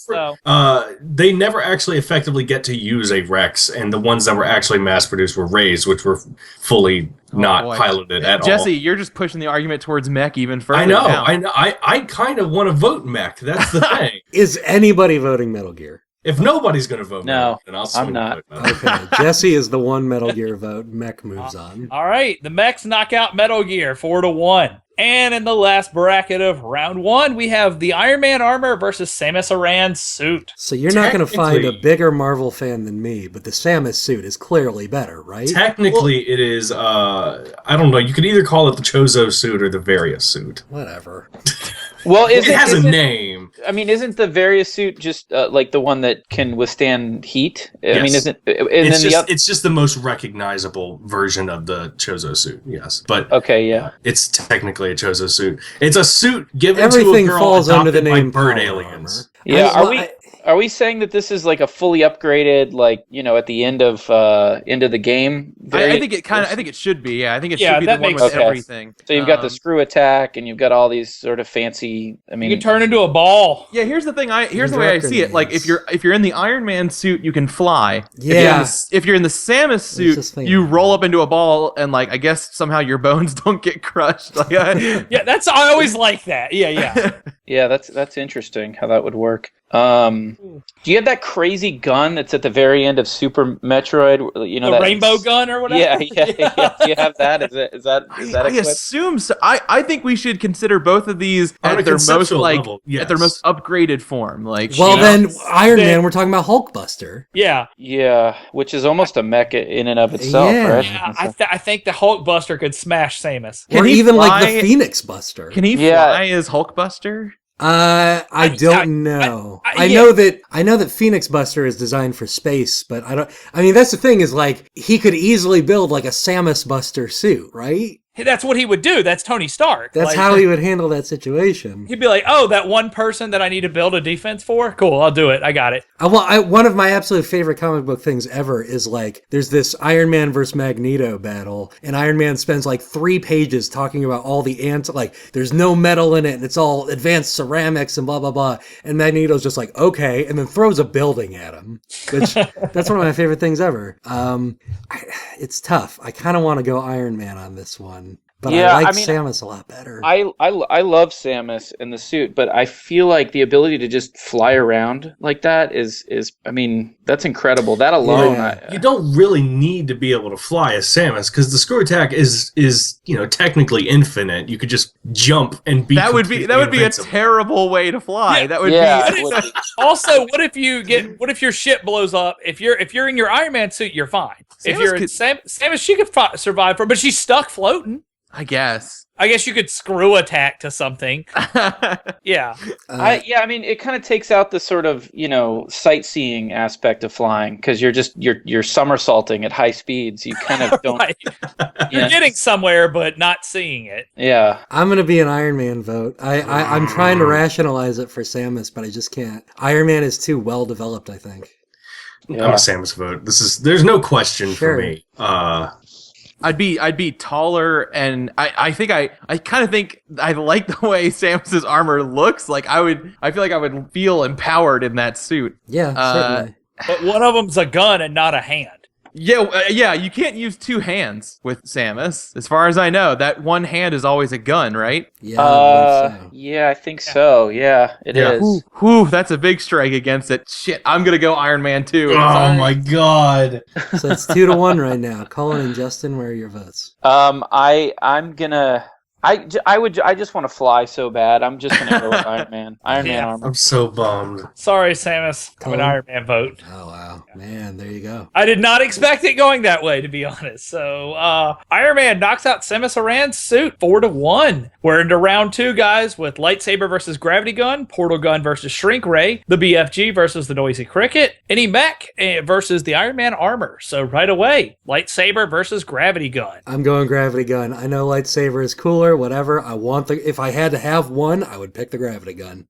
[SPEAKER 5] They never actually effectively get to use a Rex, and the ones that were actually mass produced were Rays, which were fully not piloted at all.
[SPEAKER 1] Jesse, you're just pushing the argument towards mech even further.
[SPEAKER 5] I know.
[SPEAKER 1] Now.
[SPEAKER 5] I kind of want to vote mech. That's the thing.
[SPEAKER 2] Is anybody voting Metal Gear?
[SPEAKER 5] If nobody's going to vote
[SPEAKER 7] No,
[SPEAKER 5] then I'll
[SPEAKER 7] I'm not.
[SPEAKER 2] Okay, Jesse is the one Metal Gear vote. Mech moves on.
[SPEAKER 6] All right, the mechs knock out Metal Gear 4-1. And in the last bracket of round 1, we have the Iron Man armor versus Samus Aran's suit.
[SPEAKER 2] So you're not going to find a bigger Marvel fan than me, but the Samus suit is clearly better, right?
[SPEAKER 5] Technically, it is, I don't know, you could either call it the Chozo suit or the Various suit.
[SPEAKER 2] Whatever.
[SPEAKER 7] Well,
[SPEAKER 5] it has a name.
[SPEAKER 7] I mean, isn't the Various suit just like the one that can withstand heat?
[SPEAKER 5] Yes.
[SPEAKER 7] I mean, isn't
[SPEAKER 5] it's just the most recognizable version of the Chozo suit? Yes, but
[SPEAKER 7] okay, yeah,
[SPEAKER 5] it's technically a Chozo suit. It's a suit given
[SPEAKER 2] Everything
[SPEAKER 5] to a girl
[SPEAKER 2] falls under the
[SPEAKER 5] adopted
[SPEAKER 2] name
[SPEAKER 5] by bird
[SPEAKER 2] power
[SPEAKER 5] aliens.
[SPEAKER 2] armor.
[SPEAKER 7] Yeah, are we saying that this is like a fully upgraded, like at the end of the game?
[SPEAKER 1] I think it should be. Yeah, I think it should be the one with
[SPEAKER 7] sense.
[SPEAKER 1] everything.
[SPEAKER 7] So you've got the screw attack, and you've got all these sort of fancy. I mean,
[SPEAKER 6] you can turn into a ball.
[SPEAKER 1] Yeah, here's the thing. Here's the way I see it. Like if you're in the Iron Man suit, you can fly.
[SPEAKER 2] Yeah.
[SPEAKER 1] If you're in the Samus suit, you roll up into a ball, and like I guess somehow your bones don't get crushed. Like,
[SPEAKER 6] yeah, I always like that. Yeah.
[SPEAKER 7] Yeah, that's interesting how that would work. Do you have that crazy gun that's at the very end of Super Metroid?
[SPEAKER 6] The rainbow gun or whatever.
[SPEAKER 7] Yeah. Do you have that? Is that
[SPEAKER 1] I assume so. I think we should consider both of these at their most
[SPEAKER 5] level, yes.
[SPEAKER 1] at their most upgraded form. Like,
[SPEAKER 2] well, then Iron Man, we're talking about Hulkbuster.
[SPEAKER 7] Yeah, which is almost a mech in and of itself, right?
[SPEAKER 6] Yeah, I think the Hulkbuster could smash Samus.
[SPEAKER 2] Or even like the Phoenix Buster.
[SPEAKER 1] Can he fly as Hulkbuster?
[SPEAKER 2] I don't know. I
[SPEAKER 6] yeah.
[SPEAKER 2] know that Phoenix Buster is designed for space, but I mean, that's the thing is like he could easily build like a Samus Buster suit, right?
[SPEAKER 6] That's what he would do. That's Tony Stark.
[SPEAKER 2] That's
[SPEAKER 6] like,
[SPEAKER 2] how he would handle that situation.
[SPEAKER 6] He'd be like, "Oh, that one person that I need to build a defense for? Cool, I'll do it. I got it."
[SPEAKER 2] One of my absolute favorite comic book things ever is like there's this Iron Man versus Magneto battle, and Iron Man spends like 3 pages talking about all the like there's no metal in it, and it's all advanced ceramics and blah blah blah, and Magneto's just like okay, and then throws a building at him. Which that's one of my favorite things ever. It's tough. I kind of want to go Iron Man on this one. But
[SPEAKER 7] Yeah,
[SPEAKER 2] I like
[SPEAKER 7] I mean,
[SPEAKER 2] Samus a lot better.
[SPEAKER 7] I love Samus in the suit, but I feel like the ability to just fly around like that is I mean, that's incredible. That alone,
[SPEAKER 2] Yeah.
[SPEAKER 5] You don't really need to be able to fly as Samus because the screw attack is technically infinite. You could just jump and be
[SPEAKER 1] That would be a
[SPEAKER 5] invincible.
[SPEAKER 1] terrible way to fly.
[SPEAKER 6] Yeah.
[SPEAKER 1] That would
[SPEAKER 7] Yeah,
[SPEAKER 1] be
[SPEAKER 7] it would be.
[SPEAKER 6] Also, what if your ship blows up? If you're in your Iron Man suit, you're fine. If
[SPEAKER 1] Samus
[SPEAKER 6] you're in
[SPEAKER 1] could-
[SPEAKER 6] Samus, she could survive but she's stuck floating.
[SPEAKER 1] I guess.
[SPEAKER 6] I guess you could screw attack to something. Yeah.
[SPEAKER 7] I mean, it kind of takes out the sort of sightseeing aspect of flying because you're somersaulting at high speeds. You kind of don't.
[SPEAKER 6] Right. You're getting somewhere but not seeing it.
[SPEAKER 7] Yeah.
[SPEAKER 2] I'm gonna be an Iron Man vote. I'm trying to rationalize it for Samus, but I just can't. Iron Man is too well developed, I think.
[SPEAKER 5] I'm a Samus vote. There's no question
[SPEAKER 2] Sure.
[SPEAKER 5] for me.
[SPEAKER 1] I'd be taller, and I kind of think I like the way Samus's armor looks. Like I feel like I would feel empowered in that suit.
[SPEAKER 2] Yeah, certainly.
[SPEAKER 6] But one of them's a gun and not a hand.
[SPEAKER 1] Yeah, you can't use 2 hands with Samus. As far as I know, that one hand is always a gun, right?
[SPEAKER 2] Yeah, I believe so.
[SPEAKER 7] Yeah, I think so. Yeah, it is.
[SPEAKER 1] Whew, that's a big strike against it. Shit, I'm gonna go Iron Man 2.
[SPEAKER 5] Oh my god.
[SPEAKER 2] So it's 2-1 right now. Colin and Justin, where are your votes?
[SPEAKER 7] I'm gonna. I just want to fly so bad. I'm just gonna go with Iron Man. Iron Man armor.
[SPEAKER 5] I'm so bummed.
[SPEAKER 6] Sorry, Samus. I'm an
[SPEAKER 2] Colin?
[SPEAKER 6] Iron Man vote.
[SPEAKER 2] Oh wow, man, there you go.
[SPEAKER 6] I did not expect it going that way, to be honest. So, Iron Man knocks out Samus Aran's suit 4-1. We're into round 2, guys, with lightsaber versus gravity gun, portal gun versus shrink ray, the BFG versus the noisy cricket, any mech versus the Iron Man armor. So right away, lightsaber versus gravity gun.
[SPEAKER 2] I'm going gravity gun. I know lightsaber is cooler, whatever. If I had to have one, I would pick the gravity gun.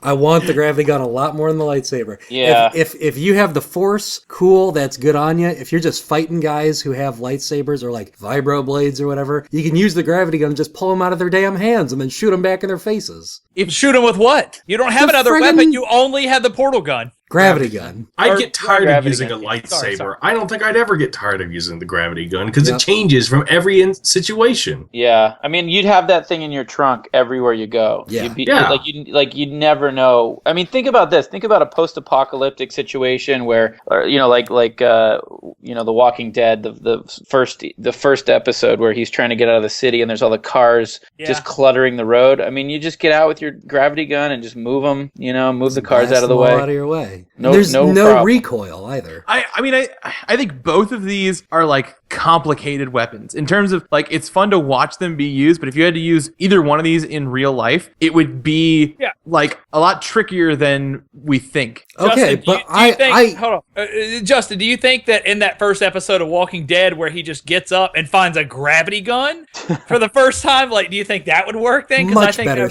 [SPEAKER 2] I want the gravity gun a lot more than the lightsaber.
[SPEAKER 7] Yeah.
[SPEAKER 2] If you have the force, cool, that's good on you. If you're just fighting guys who have lightsabers or like vibro blades or whatever, you can use the gravity gun and just pull them out of their damn hands and then shoot them back in their faces.
[SPEAKER 6] Shoot him with what? You don't have
[SPEAKER 2] The
[SPEAKER 6] another
[SPEAKER 2] friggin-
[SPEAKER 6] weapon. You only have the portal gun.
[SPEAKER 2] Gravity gun.
[SPEAKER 5] I'd get tired of
[SPEAKER 7] gravity
[SPEAKER 5] using a
[SPEAKER 7] gun.
[SPEAKER 5] lightsaber.
[SPEAKER 6] Sorry.
[SPEAKER 5] I don't think I'd ever get tired of using the gravity gun because
[SPEAKER 2] Yep.
[SPEAKER 5] it changes from every situation.
[SPEAKER 7] Yeah, I mean, you'd have that thing in your trunk everywhere you go.
[SPEAKER 2] Yeah.
[SPEAKER 7] You'd be,
[SPEAKER 5] Yeah.
[SPEAKER 7] you'd never know. I mean, think about this. Think about a post-apocalyptic situation where, or, The Walking Dead, the first episode where he's trying to get out of the city and there's all the cars just cluttering the road. I mean, you just get out with your gravity gun and just move them. Move the cars
[SPEAKER 2] Blast
[SPEAKER 7] out of the
[SPEAKER 2] them all
[SPEAKER 7] way.
[SPEAKER 2] out of your way.
[SPEAKER 7] No-
[SPEAKER 2] There's
[SPEAKER 7] no
[SPEAKER 2] no
[SPEAKER 7] problem.
[SPEAKER 2] recoil either.
[SPEAKER 1] I think both of these are like complicated weapons in terms of like it's fun to watch them be used, but if you had to use either one of these in real life, it would be like a lot trickier than we think.
[SPEAKER 2] Okay,
[SPEAKER 6] Justin,
[SPEAKER 2] but
[SPEAKER 6] do you think,
[SPEAKER 2] I
[SPEAKER 6] hold on, Justin. Do you think that in that first episode of Walking Dead, where he just gets up and finds a gravity gun for the first time, like, do you think that would work then? I
[SPEAKER 2] Much
[SPEAKER 6] think
[SPEAKER 2] better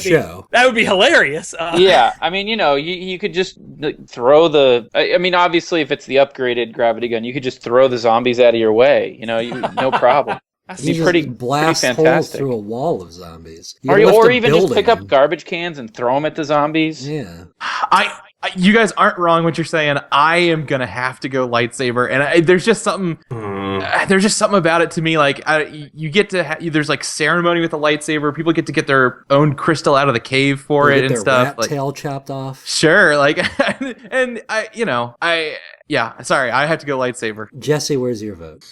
[SPEAKER 6] that would be hilarious.
[SPEAKER 7] Yeah, I mean, you could just throw the. I mean, obviously, if it's the upgraded gravity gun, you could just throw the zombies out of your way. No problem.
[SPEAKER 6] That's
[SPEAKER 2] you
[SPEAKER 7] be pretty-
[SPEAKER 2] just blast
[SPEAKER 7] pretty
[SPEAKER 2] holes
[SPEAKER 7] fantastic.
[SPEAKER 2] through a wall of zombies. You
[SPEAKER 7] Or
[SPEAKER 2] lift a
[SPEAKER 7] even just pick up
[SPEAKER 2] building.
[SPEAKER 7] garbage cans and throw them at the zombies.
[SPEAKER 2] Yeah.
[SPEAKER 1] You guys aren't wrong what you're saying. I am gonna have to go lightsaber, and there's just something. There's just something about it to me. Like you get to there's like ceremony with a lightsaber. People get to get their own crystal out of the cave for
[SPEAKER 2] They
[SPEAKER 1] it
[SPEAKER 2] get
[SPEAKER 1] and
[SPEAKER 2] their
[SPEAKER 1] stuff.
[SPEAKER 2] rat
[SPEAKER 1] Like,
[SPEAKER 2] tail chopped off.
[SPEAKER 1] sure, like, and sorry, I have to go lightsaber.
[SPEAKER 2] Jesse, where's your vote?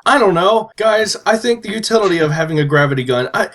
[SPEAKER 5] I don't know, guys. I think the utility of having a gravity gun, a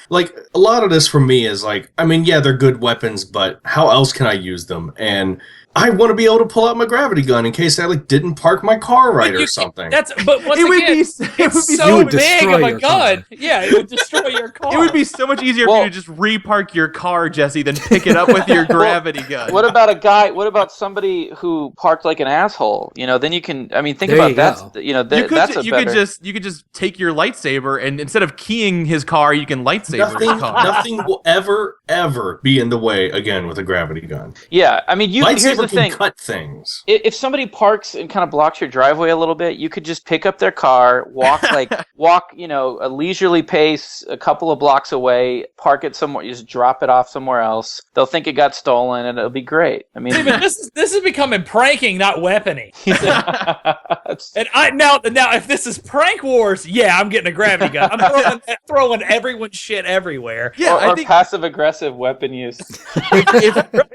[SPEAKER 5] lot of this for me is like, I mean, yeah, they're good weapons, but how else can I use them? And I want to be able to pull out my gravity gun in case I like didn't park my car right or something.
[SPEAKER 6] But once again, it's so big of a gun. Yeah, it would destroy your car.
[SPEAKER 1] It would be so much easier for you to just repark your car, Jesse, than pick it up with your gravity gun.
[SPEAKER 7] What about a guy? What about somebody who parked like an asshole? You know, then you can. I mean, think
[SPEAKER 2] There
[SPEAKER 7] about
[SPEAKER 2] you
[SPEAKER 7] that.
[SPEAKER 2] go.
[SPEAKER 7] You know,
[SPEAKER 1] You
[SPEAKER 7] that's a better.
[SPEAKER 1] could just take your lightsaber and instead of keying his car, you can lightsaber his car.
[SPEAKER 5] Nothing will ever be in the way again with a gravity gun.
[SPEAKER 7] Yeah, I mean, here's
[SPEAKER 5] Lightsaber
[SPEAKER 7] the
[SPEAKER 5] can
[SPEAKER 7] thing.
[SPEAKER 5] cut things.
[SPEAKER 7] If somebody parks and kind of blocks your driveway a little bit, you could just pick up their car, walk a leisurely pace a couple of blocks away, park it somewhere, just drop it off somewhere else. They'll think it got stolen, and it'll be great. I mean,
[SPEAKER 6] but this is becoming pranking, not weaponing. And now if this is prank wars, yeah, I'm getting a gravity gun. I'm throwing everyone's shit everywhere.
[SPEAKER 1] Yeah,
[SPEAKER 7] or passive aggressive weapon use.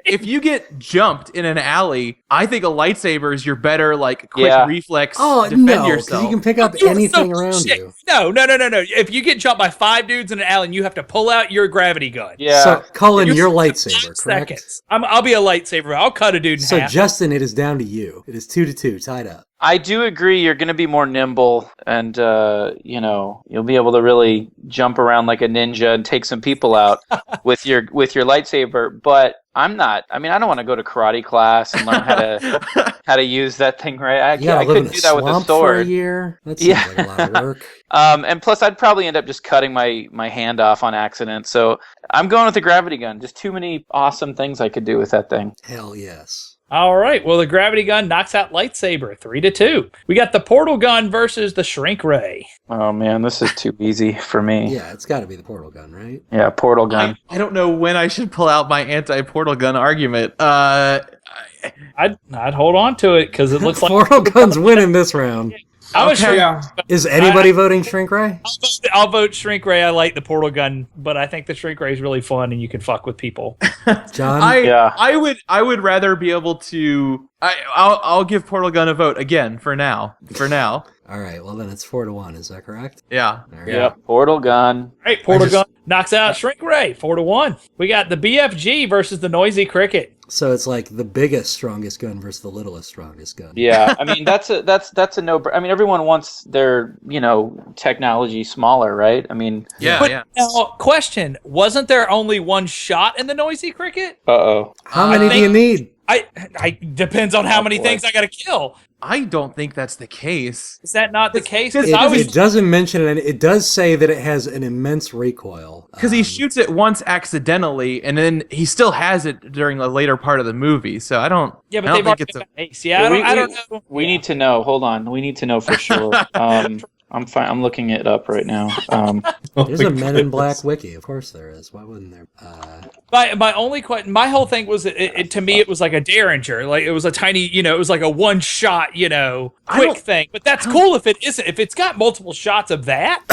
[SPEAKER 1] if you get jumped in an alley, I think a lightsaber is your better like quick reflex defend
[SPEAKER 2] because
[SPEAKER 1] yourself.
[SPEAKER 2] you can pick up anything around you.
[SPEAKER 6] No. If you get jumped by 5 dudes in an alley, and you have to pull out your gravity gun.
[SPEAKER 7] Yeah.
[SPEAKER 2] So, Cullen, your lightsaber, correct?
[SPEAKER 6] Seconds. I'll be a lightsaber. I'll cut a dude in
[SPEAKER 2] So,
[SPEAKER 6] half.
[SPEAKER 2] Justin, it is down to you. It is 2-2, tied up.
[SPEAKER 7] I do agree. You're going to be more nimble, and you'll be able to really jump around like a ninja and take some people out with your lightsaber. But I'm not. I mean, I don't want to go to karate class and learn how to use that thing right. I couldn't do that with a
[SPEAKER 2] swamp
[SPEAKER 7] sword.
[SPEAKER 2] for a year. That seems like a lot of work.
[SPEAKER 7] And plus, I'd probably end up just cutting my hand off on accident. So I'm going with the gravity gun. Just too many awesome things I could do with that thing.
[SPEAKER 2] Hell yes.
[SPEAKER 6] All right. Well, the gravity gun knocks out lightsaber 3-2. We got the portal gun versus the shrink ray.
[SPEAKER 7] Oh man, this is too easy for me.
[SPEAKER 2] Yeah, it's got to be the portal gun, right?
[SPEAKER 7] Yeah, portal gun.
[SPEAKER 1] I don't know when I should pull out my anti-portal gun argument.
[SPEAKER 6] I'd hold on to it because it looks like
[SPEAKER 2] portal gun's winning this round. Is anybody voting Shrink Ray?
[SPEAKER 6] I'll vote Shrink Ray. I like the portal gun, but I think the Shrink Ray is really fun and you can fuck with people.
[SPEAKER 2] John?
[SPEAKER 1] I would rather be able to. I'll give portal gun a vote again for now.
[SPEAKER 2] All right. Well, then it's 4-1. Is that correct?
[SPEAKER 1] Yeah.
[SPEAKER 2] Right.
[SPEAKER 7] Yep. Portal gun.
[SPEAKER 6] All right. Portal gun knocks out Shrink Ray 4-1. We got the BFG versus the Noisy Cricket.
[SPEAKER 2] So it's like the biggest, strongest gun versus the littlest, strongest gun.
[SPEAKER 7] Yeah, I mean that's a no. I mean everyone wants their technology smaller, right? I mean
[SPEAKER 1] yeah.
[SPEAKER 6] Now, question: wasn't there only one shot in the Noisy Cricket?
[SPEAKER 2] How many do you need?
[SPEAKER 6] I depends on how many things I got to kill.
[SPEAKER 1] I don't think that's the case.
[SPEAKER 6] Is that not the case?
[SPEAKER 2] It doesn't mention it. It does say that it has an immense recoil.
[SPEAKER 1] Because he shoots it once accidentally, and then he still has it during a later part of the movie. So I don't.
[SPEAKER 6] Yeah, but
[SPEAKER 1] I don't think it's
[SPEAKER 6] a ace. Yeah, I don't know.
[SPEAKER 7] We need to know. Hold on, we need to know for sure. I'm fine. I'm looking it up right now.
[SPEAKER 2] There's a Men in Black wiki. Of course there is. Why wouldn't there?
[SPEAKER 6] My only question, my whole thing was, to me, it was like a Derringer. Like it was a tiny, it was like a one shot, quick thing. But that's cool if it isn't. If it's got multiple shots of that.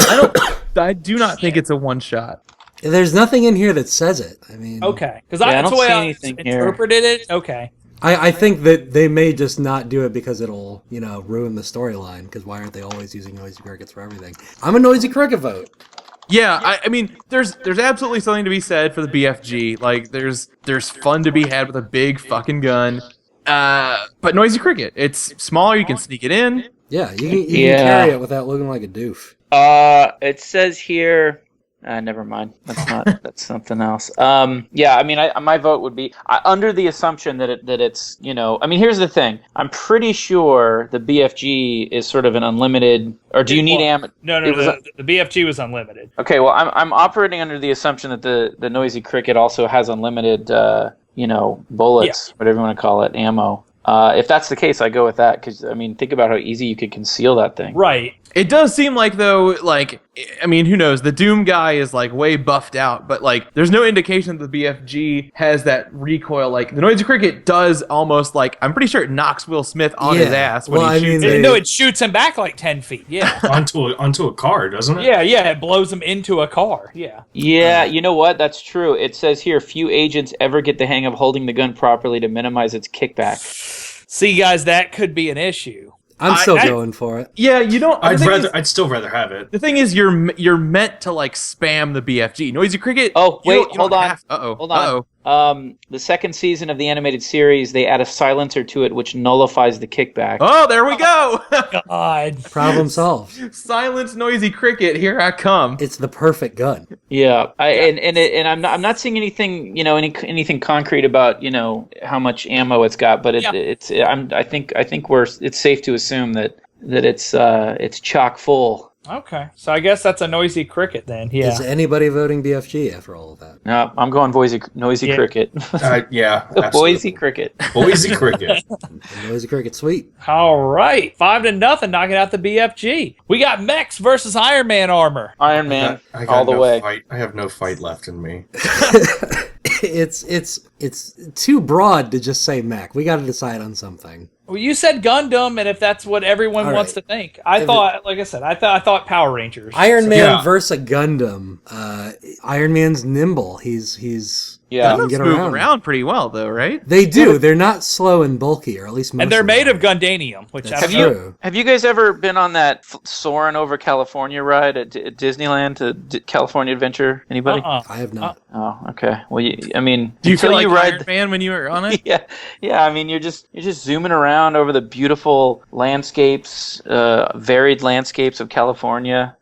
[SPEAKER 1] I do not think it's a one shot.
[SPEAKER 2] There's nothing in here that says it. I mean,
[SPEAKER 6] okay, because that's the way I interpreted it. Okay.
[SPEAKER 2] I think that they may just not do it because it'll, ruin the storyline. Because why aren't they always using Noisy Crickets for everything? I'm a Noisy Cricket vote.
[SPEAKER 1] Yeah, I mean, there's absolutely something to be said for the BFG. Like, there's fun to be had with a big fucking gun. But Noisy Cricket, it's smaller. You can sneak it in.
[SPEAKER 2] Yeah, you can carry it without looking like a doof.
[SPEAKER 7] It says here. Never mind. That's not. That's something else. Yeah. I mean, my vote would be under the assumption that it's. I mean, here's the thing. I'm pretty sure the BFG is sort of an unlimited. Or do you need ammo?
[SPEAKER 6] No. The BFG was unlimited.
[SPEAKER 7] Okay. Well, I'm operating under the assumption that the Noisy Cricket also has unlimited. Bullets, whatever you want to call it, ammo. If that's the case, I go with that because I mean, think about how easy you could conceal that thing.
[SPEAKER 6] Right.
[SPEAKER 1] It does seem like though, I mean, who knows? The Doom guy is way buffed out, but there's no indication that the BFG has that recoil. Like the Noisy Cricket does almost I'm pretty sure it knocks Will Smith on his ass when he shoots it.
[SPEAKER 6] No, it shoots him back 10 feet. Yeah.
[SPEAKER 5] onto a car, doesn't it?
[SPEAKER 6] Yeah. It blows him into a car. Yeah.
[SPEAKER 7] Yeah. You know what? That's true. It says here, few agents ever get the hang of holding the gun properly to minimize its kickback.
[SPEAKER 6] See, guys, that could be an issue.
[SPEAKER 2] I'm still going for it.
[SPEAKER 1] Yeah,
[SPEAKER 5] I'd still rather have it.
[SPEAKER 1] The thing is, you're meant to spam the BFG. Noisy Cricket.
[SPEAKER 7] Oh wait, hold on.
[SPEAKER 1] Hold on.
[SPEAKER 7] The second season of the animated series, they add a silencer to it, which nullifies the kickback.
[SPEAKER 1] Oh, there we go.
[SPEAKER 6] God.
[SPEAKER 2] Problem solved.
[SPEAKER 1] Silence, noisy cricket. Here I come.
[SPEAKER 2] It's the perfect gun.
[SPEAKER 7] Yeah, and I'm not seeing anything, anything concrete about, how much ammo it's got, but I think it's safe to assume that it's chock full.
[SPEAKER 6] Okay, so I guess that's a noisy cricket then. Yeah.
[SPEAKER 2] Is anybody voting BFG after all of that?
[SPEAKER 7] No, I'm going noisy cricket.
[SPEAKER 5] Yeah,
[SPEAKER 7] Boise cricket.
[SPEAKER 5] Boise cricket.
[SPEAKER 2] Noisy cricket, sweet.
[SPEAKER 6] All right, 5-0, knocking out the BFG. We got mechs versus Iron Man armor.
[SPEAKER 7] Iron Man,
[SPEAKER 5] I got
[SPEAKER 7] all the
[SPEAKER 5] no
[SPEAKER 7] way.
[SPEAKER 5] Fight. I have no fight left in me.
[SPEAKER 2] It's too broad to just say mech. We got to decide on something.
[SPEAKER 6] Well, you said Gundam, and if that's what everyone wants to think, I thought Power Rangers.
[SPEAKER 2] Iron Man versus a Gundam. Iron Man's nimble. He's
[SPEAKER 1] Gundams move around pretty well, though, right?
[SPEAKER 2] They do. They're not slow and bulky, or at least most.
[SPEAKER 6] And they're
[SPEAKER 2] of them
[SPEAKER 6] made of Gundanium, which
[SPEAKER 2] That's
[SPEAKER 6] true.
[SPEAKER 2] true.
[SPEAKER 7] Have you guys ever been on that soaring over California ride at Disneyland to California Adventure? Anybody?
[SPEAKER 2] I have not.
[SPEAKER 7] Oh, okay. Well,
[SPEAKER 1] do you feel like Iron Man when you were on it?
[SPEAKER 7] yeah. I mean, you're just zooming around over the beautiful landscapes, varied landscapes of California.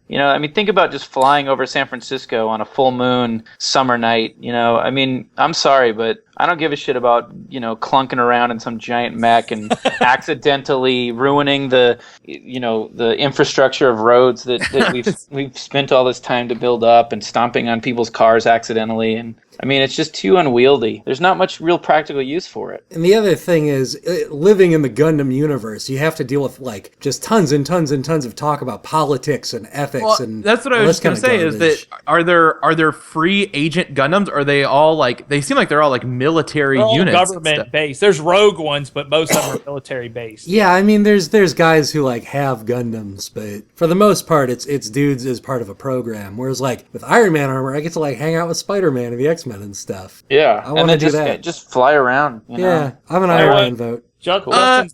[SPEAKER 7] Think about just flying over San Francisco on a full moon summer night. I mean, I'm sorry, but I don't give a shit about, clunking around in some giant mech and accidentally ruining the infrastructure of roads that we've spent all this time to build up, and stomping on people's cars accidentally. And I mean, it's just too unwieldy. There's not much real practical use for it.
[SPEAKER 2] And the other thing is, living in the Gundam universe, you have to deal with just tons and tons and tons of talk about politics and ethics.
[SPEAKER 1] Well,
[SPEAKER 2] and
[SPEAKER 1] that's what I was going to say. Is that are there free agent Gundams? Are they all they seem like they're all military units?
[SPEAKER 6] Government based. There's rogue ones, but most of them are military based.
[SPEAKER 2] Yeah, I mean, there's guys who have Gundams, but for the most part, it's dudes as part of a program. Whereas with Iron Man armor, I get to hang out with Spider-Man and the X-Men and stuff.
[SPEAKER 7] Yeah,
[SPEAKER 2] I want to do that.
[SPEAKER 7] Just fly around.
[SPEAKER 2] Yeah, I'm an Iron Man vote.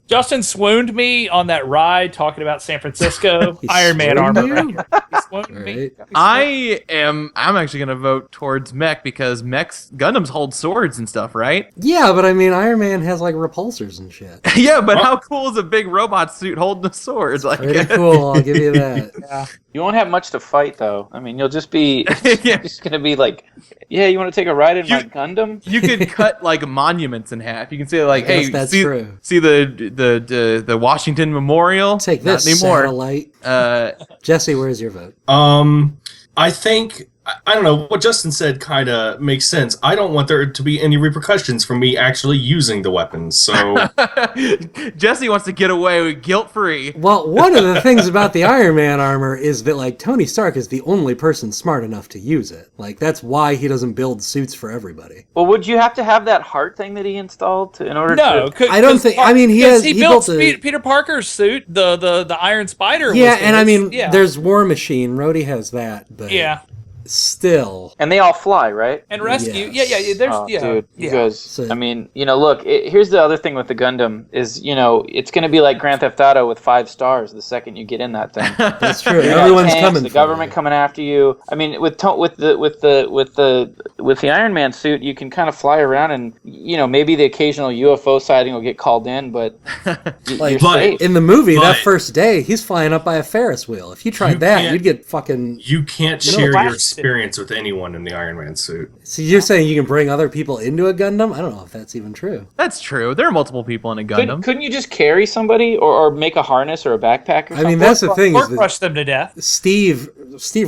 [SPEAKER 6] Justin swooned me on that ride talking about San Francisco. Iron Man armor. He swooned me.
[SPEAKER 1] I'm actually going to vote towards mech because Gundams hold swords and stuff, right?
[SPEAKER 2] Yeah, but I mean, Iron Man has repulsors and shit.
[SPEAKER 1] Yeah, but how cool is a big robot suit holding a sword?
[SPEAKER 2] Pretty cool, I'll give you that.
[SPEAKER 6] Yeah.
[SPEAKER 7] You won't have much to fight, though. I mean, you'll just be just going to be you want to take a ride in my Gundam?
[SPEAKER 1] You could cut monuments in half. You can say hey,
[SPEAKER 2] that's true.
[SPEAKER 1] See the Washington Memorial?
[SPEAKER 2] Take this,
[SPEAKER 1] Not anymore.
[SPEAKER 2] satellite. Jesse, where's your vote?
[SPEAKER 5] I think, I don't know, what Justin said kind of makes sense. I don't want there to be any repercussions for me actually using the weapons, so...
[SPEAKER 1] Jesse wants to get away guilt-free.
[SPEAKER 2] Well, one of the things about the Iron Man armor is that, Tony Stark is the only person smart enough to use it. That's why he doesn't build suits for everybody.
[SPEAKER 7] Well, would you have to have that heart thing that he installed in order to...
[SPEAKER 2] I don't think... I mean, he
[SPEAKER 6] built Peter Parker's suit, the Iron Spider.
[SPEAKER 2] Yeah, and I mean, there's War Machine. Rhodey has that, but...
[SPEAKER 6] Yeah.
[SPEAKER 2] Still.
[SPEAKER 7] And they all fly, right?
[SPEAKER 6] And rescue.
[SPEAKER 2] Yes.
[SPEAKER 6] Yeah. There's,
[SPEAKER 7] dude, you
[SPEAKER 6] yeah.
[SPEAKER 7] guys.
[SPEAKER 2] So,
[SPEAKER 7] I mean, look. Here's the other thing with the Gundam is, it's going to be like Grand Theft Auto with 5 stars the second you get in that thing.
[SPEAKER 2] That's true. Everyone's
[SPEAKER 7] tanks,
[SPEAKER 2] coming.
[SPEAKER 7] The government coming after you. I mean, with the Iron Man suit, you can kind of fly around, and maybe the occasional UFO sighting will get called in, but you're safe.
[SPEAKER 2] In the movie, that first day, he's flying up by a Ferris wheel. If you tried that, you'd get fucking.
[SPEAKER 5] You can't share your experience with anyone in the Iron Man suit.
[SPEAKER 2] So you're saying you can bring other people into a Gundam? I don't know if that's even true.
[SPEAKER 1] That's true. There are multiple people in a Gundam.
[SPEAKER 7] Couldn't you just carry somebody or make a harness or a backpack or something?
[SPEAKER 2] I mean, that's the thing.
[SPEAKER 6] Or crush them to death.
[SPEAKER 2] Steve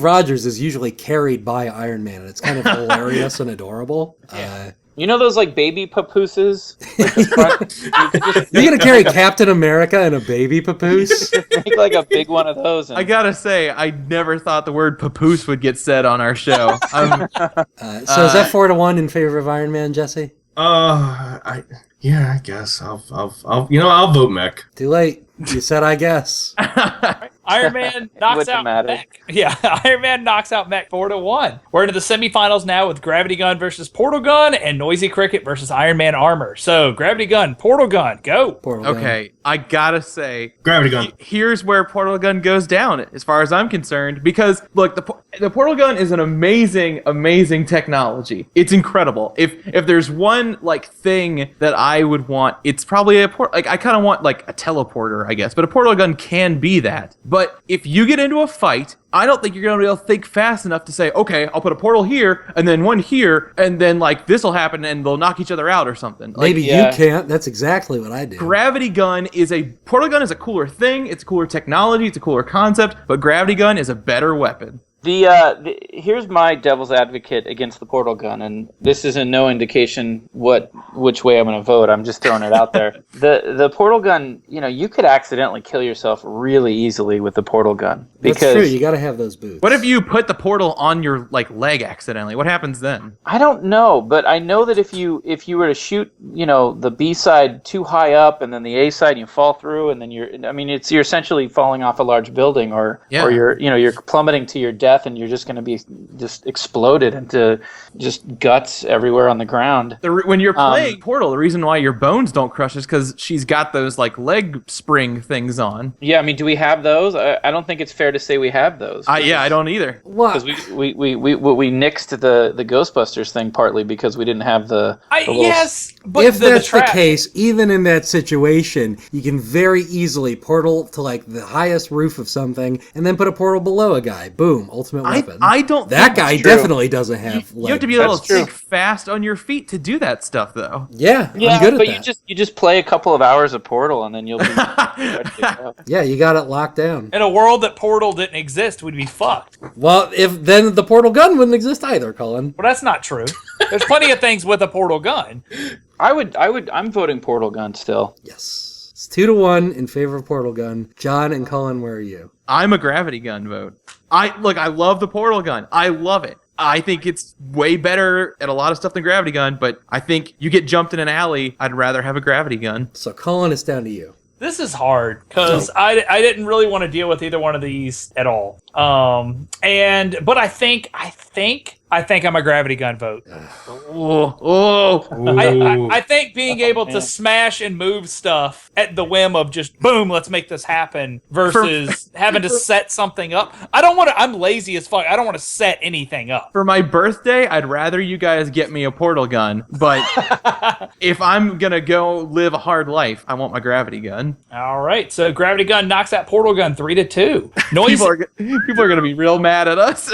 [SPEAKER 2] Rogers is usually carried by Iron Man, and it's kind of hilarious and adorable.
[SPEAKER 6] Yeah.
[SPEAKER 7] You know those baby papooses?
[SPEAKER 2] You're gonna carry Captain America in a baby papoose?
[SPEAKER 7] Make a big one of those.
[SPEAKER 1] I gotta say, I never thought the word papoose would get said on our show.
[SPEAKER 2] So is that 4-1 in favor of Iron Man, Jesse?
[SPEAKER 5] I guess I'll vote mech.
[SPEAKER 2] Too late. You said I guess.
[SPEAKER 6] Iron Man knocks
[SPEAKER 7] Wouldn't
[SPEAKER 6] out
[SPEAKER 7] matter.
[SPEAKER 6] Mech. Yeah, Iron Man knocks out Mech 4-1. We're into the semifinals now with Gravity Gun versus Portal Gun and Noisy Cricket versus Iron Man Armor. So, Gravity Gun, Portal Gun, go.
[SPEAKER 2] Portal gun.
[SPEAKER 1] Okay, I gotta say,
[SPEAKER 5] Gravity gun.
[SPEAKER 1] here's where Portal Gun goes down, as far as I'm concerned, because look, the Portal Gun is an amazing technology. It's incredible. If there's one like thing that I would want, it's probably I kind of want like a teleporter, I guess, but a Portal Gun can be that. But if you get into a fight, I don't think you're going to be able to think fast enough to say, okay, I'll put a portal here, and then one here, and then, like, this will happen, and they'll knock each other out or something. Like,
[SPEAKER 2] Maybe you can't. That's exactly what I do.
[SPEAKER 1] Portal gun is a cooler thing, it's a cooler technology, it's a cooler concept, but gravity gun is a better weapon.
[SPEAKER 7] Here's my devil's advocate against the portal gun, and this is no indication which way I'm going to vote. I'm just throwing it out there. The portal gun, you could accidentally kill yourself really easily with the portal gun.
[SPEAKER 2] That's true. You got to have those boots.
[SPEAKER 1] What if you put the portal on your leg accidentally? What happens then?
[SPEAKER 7] I don't know, but I know that if you were to shoot, the B side too high up, and then the A side you fall through, and then you're essentially falling off a large building, or you're plummeting to your death. And you're just going to be just exploded into just guts everywhere on the ground.
[SPEAKER 1] When you're playing Portal, the reason why your bones don't crush is because she's got those leg spring things on.
[SPEAKER 7] Yeah, I mean, do we have those? I don't think it's fair to say we have those.
[SPEAKER 1] I don't either.
[SPEAKER 7] Because we nixed the Ghostbusters thing partly because we didn't have the
[SPEAKER 6] yes, but
[SPEAKER 2] if that's the case, even in that situation, you can very easily portal to the highest roof of something, and then put a portal below a guy. Boom. Ultimate weapon.
[SPEAKER 1] I don't.
[SPEAKER 2] That guy definitely doesn't have.
[SPEAKER 1] You have to be able to think fast on your feet to do that stuff, though.
[SPEAKER 2] Yeah, I'm good at
[SPEAKER 7] but
[SPEAKER 2] that.
[SPEAKER 7] you just play a couple of hours of Portal and then you'll be ready to go.
[SPEAKER 2] Yeah, you got it locked down.
[SPEAKER 6] In a world that Portal didn't exist, we'd be fucked.
[SPEAKER 2] Well, then the portal gun wouldn't exist either, Cullen.
[SPEAKER 6] Well, that's not true. There's plenty of things with a portal gun.
[SPEAKER 7] I'm voting Portal Gun still.
[SPEAKER 2] Yes, it's 2-1 in favor of portal gun. John and Cullen, where are you?
[SPEAKER 1] I'm a gravity gun vote. I love the portal gun. I love it. I think it's way better at a lot of stuff than gravity gun, but I think you get jumped in an alley, I'd rather have a gravity gun.
[SPEAKER 2] So Cullen, it's down to you.
[SPEAKER 6] This is hard because I didn't really want to deal with either one of these at all. But I think I'm a gravity gun vote. I think being able to smash and move stuff at the whim of just boom, let's make this happen versus having to set something up. I'm lazy as fuck. I don't want to set anything up.
[SPEAKER 1] For my birthday, I'd rather you guys get me a portal gun, but if I'm gonna go live a hard life, I want my gravity gun.
[SPEAKER 6] All right, so gravity gun knocks that portal gun 3-2.
[SPEAKER 1] People are gonna be real mad at us.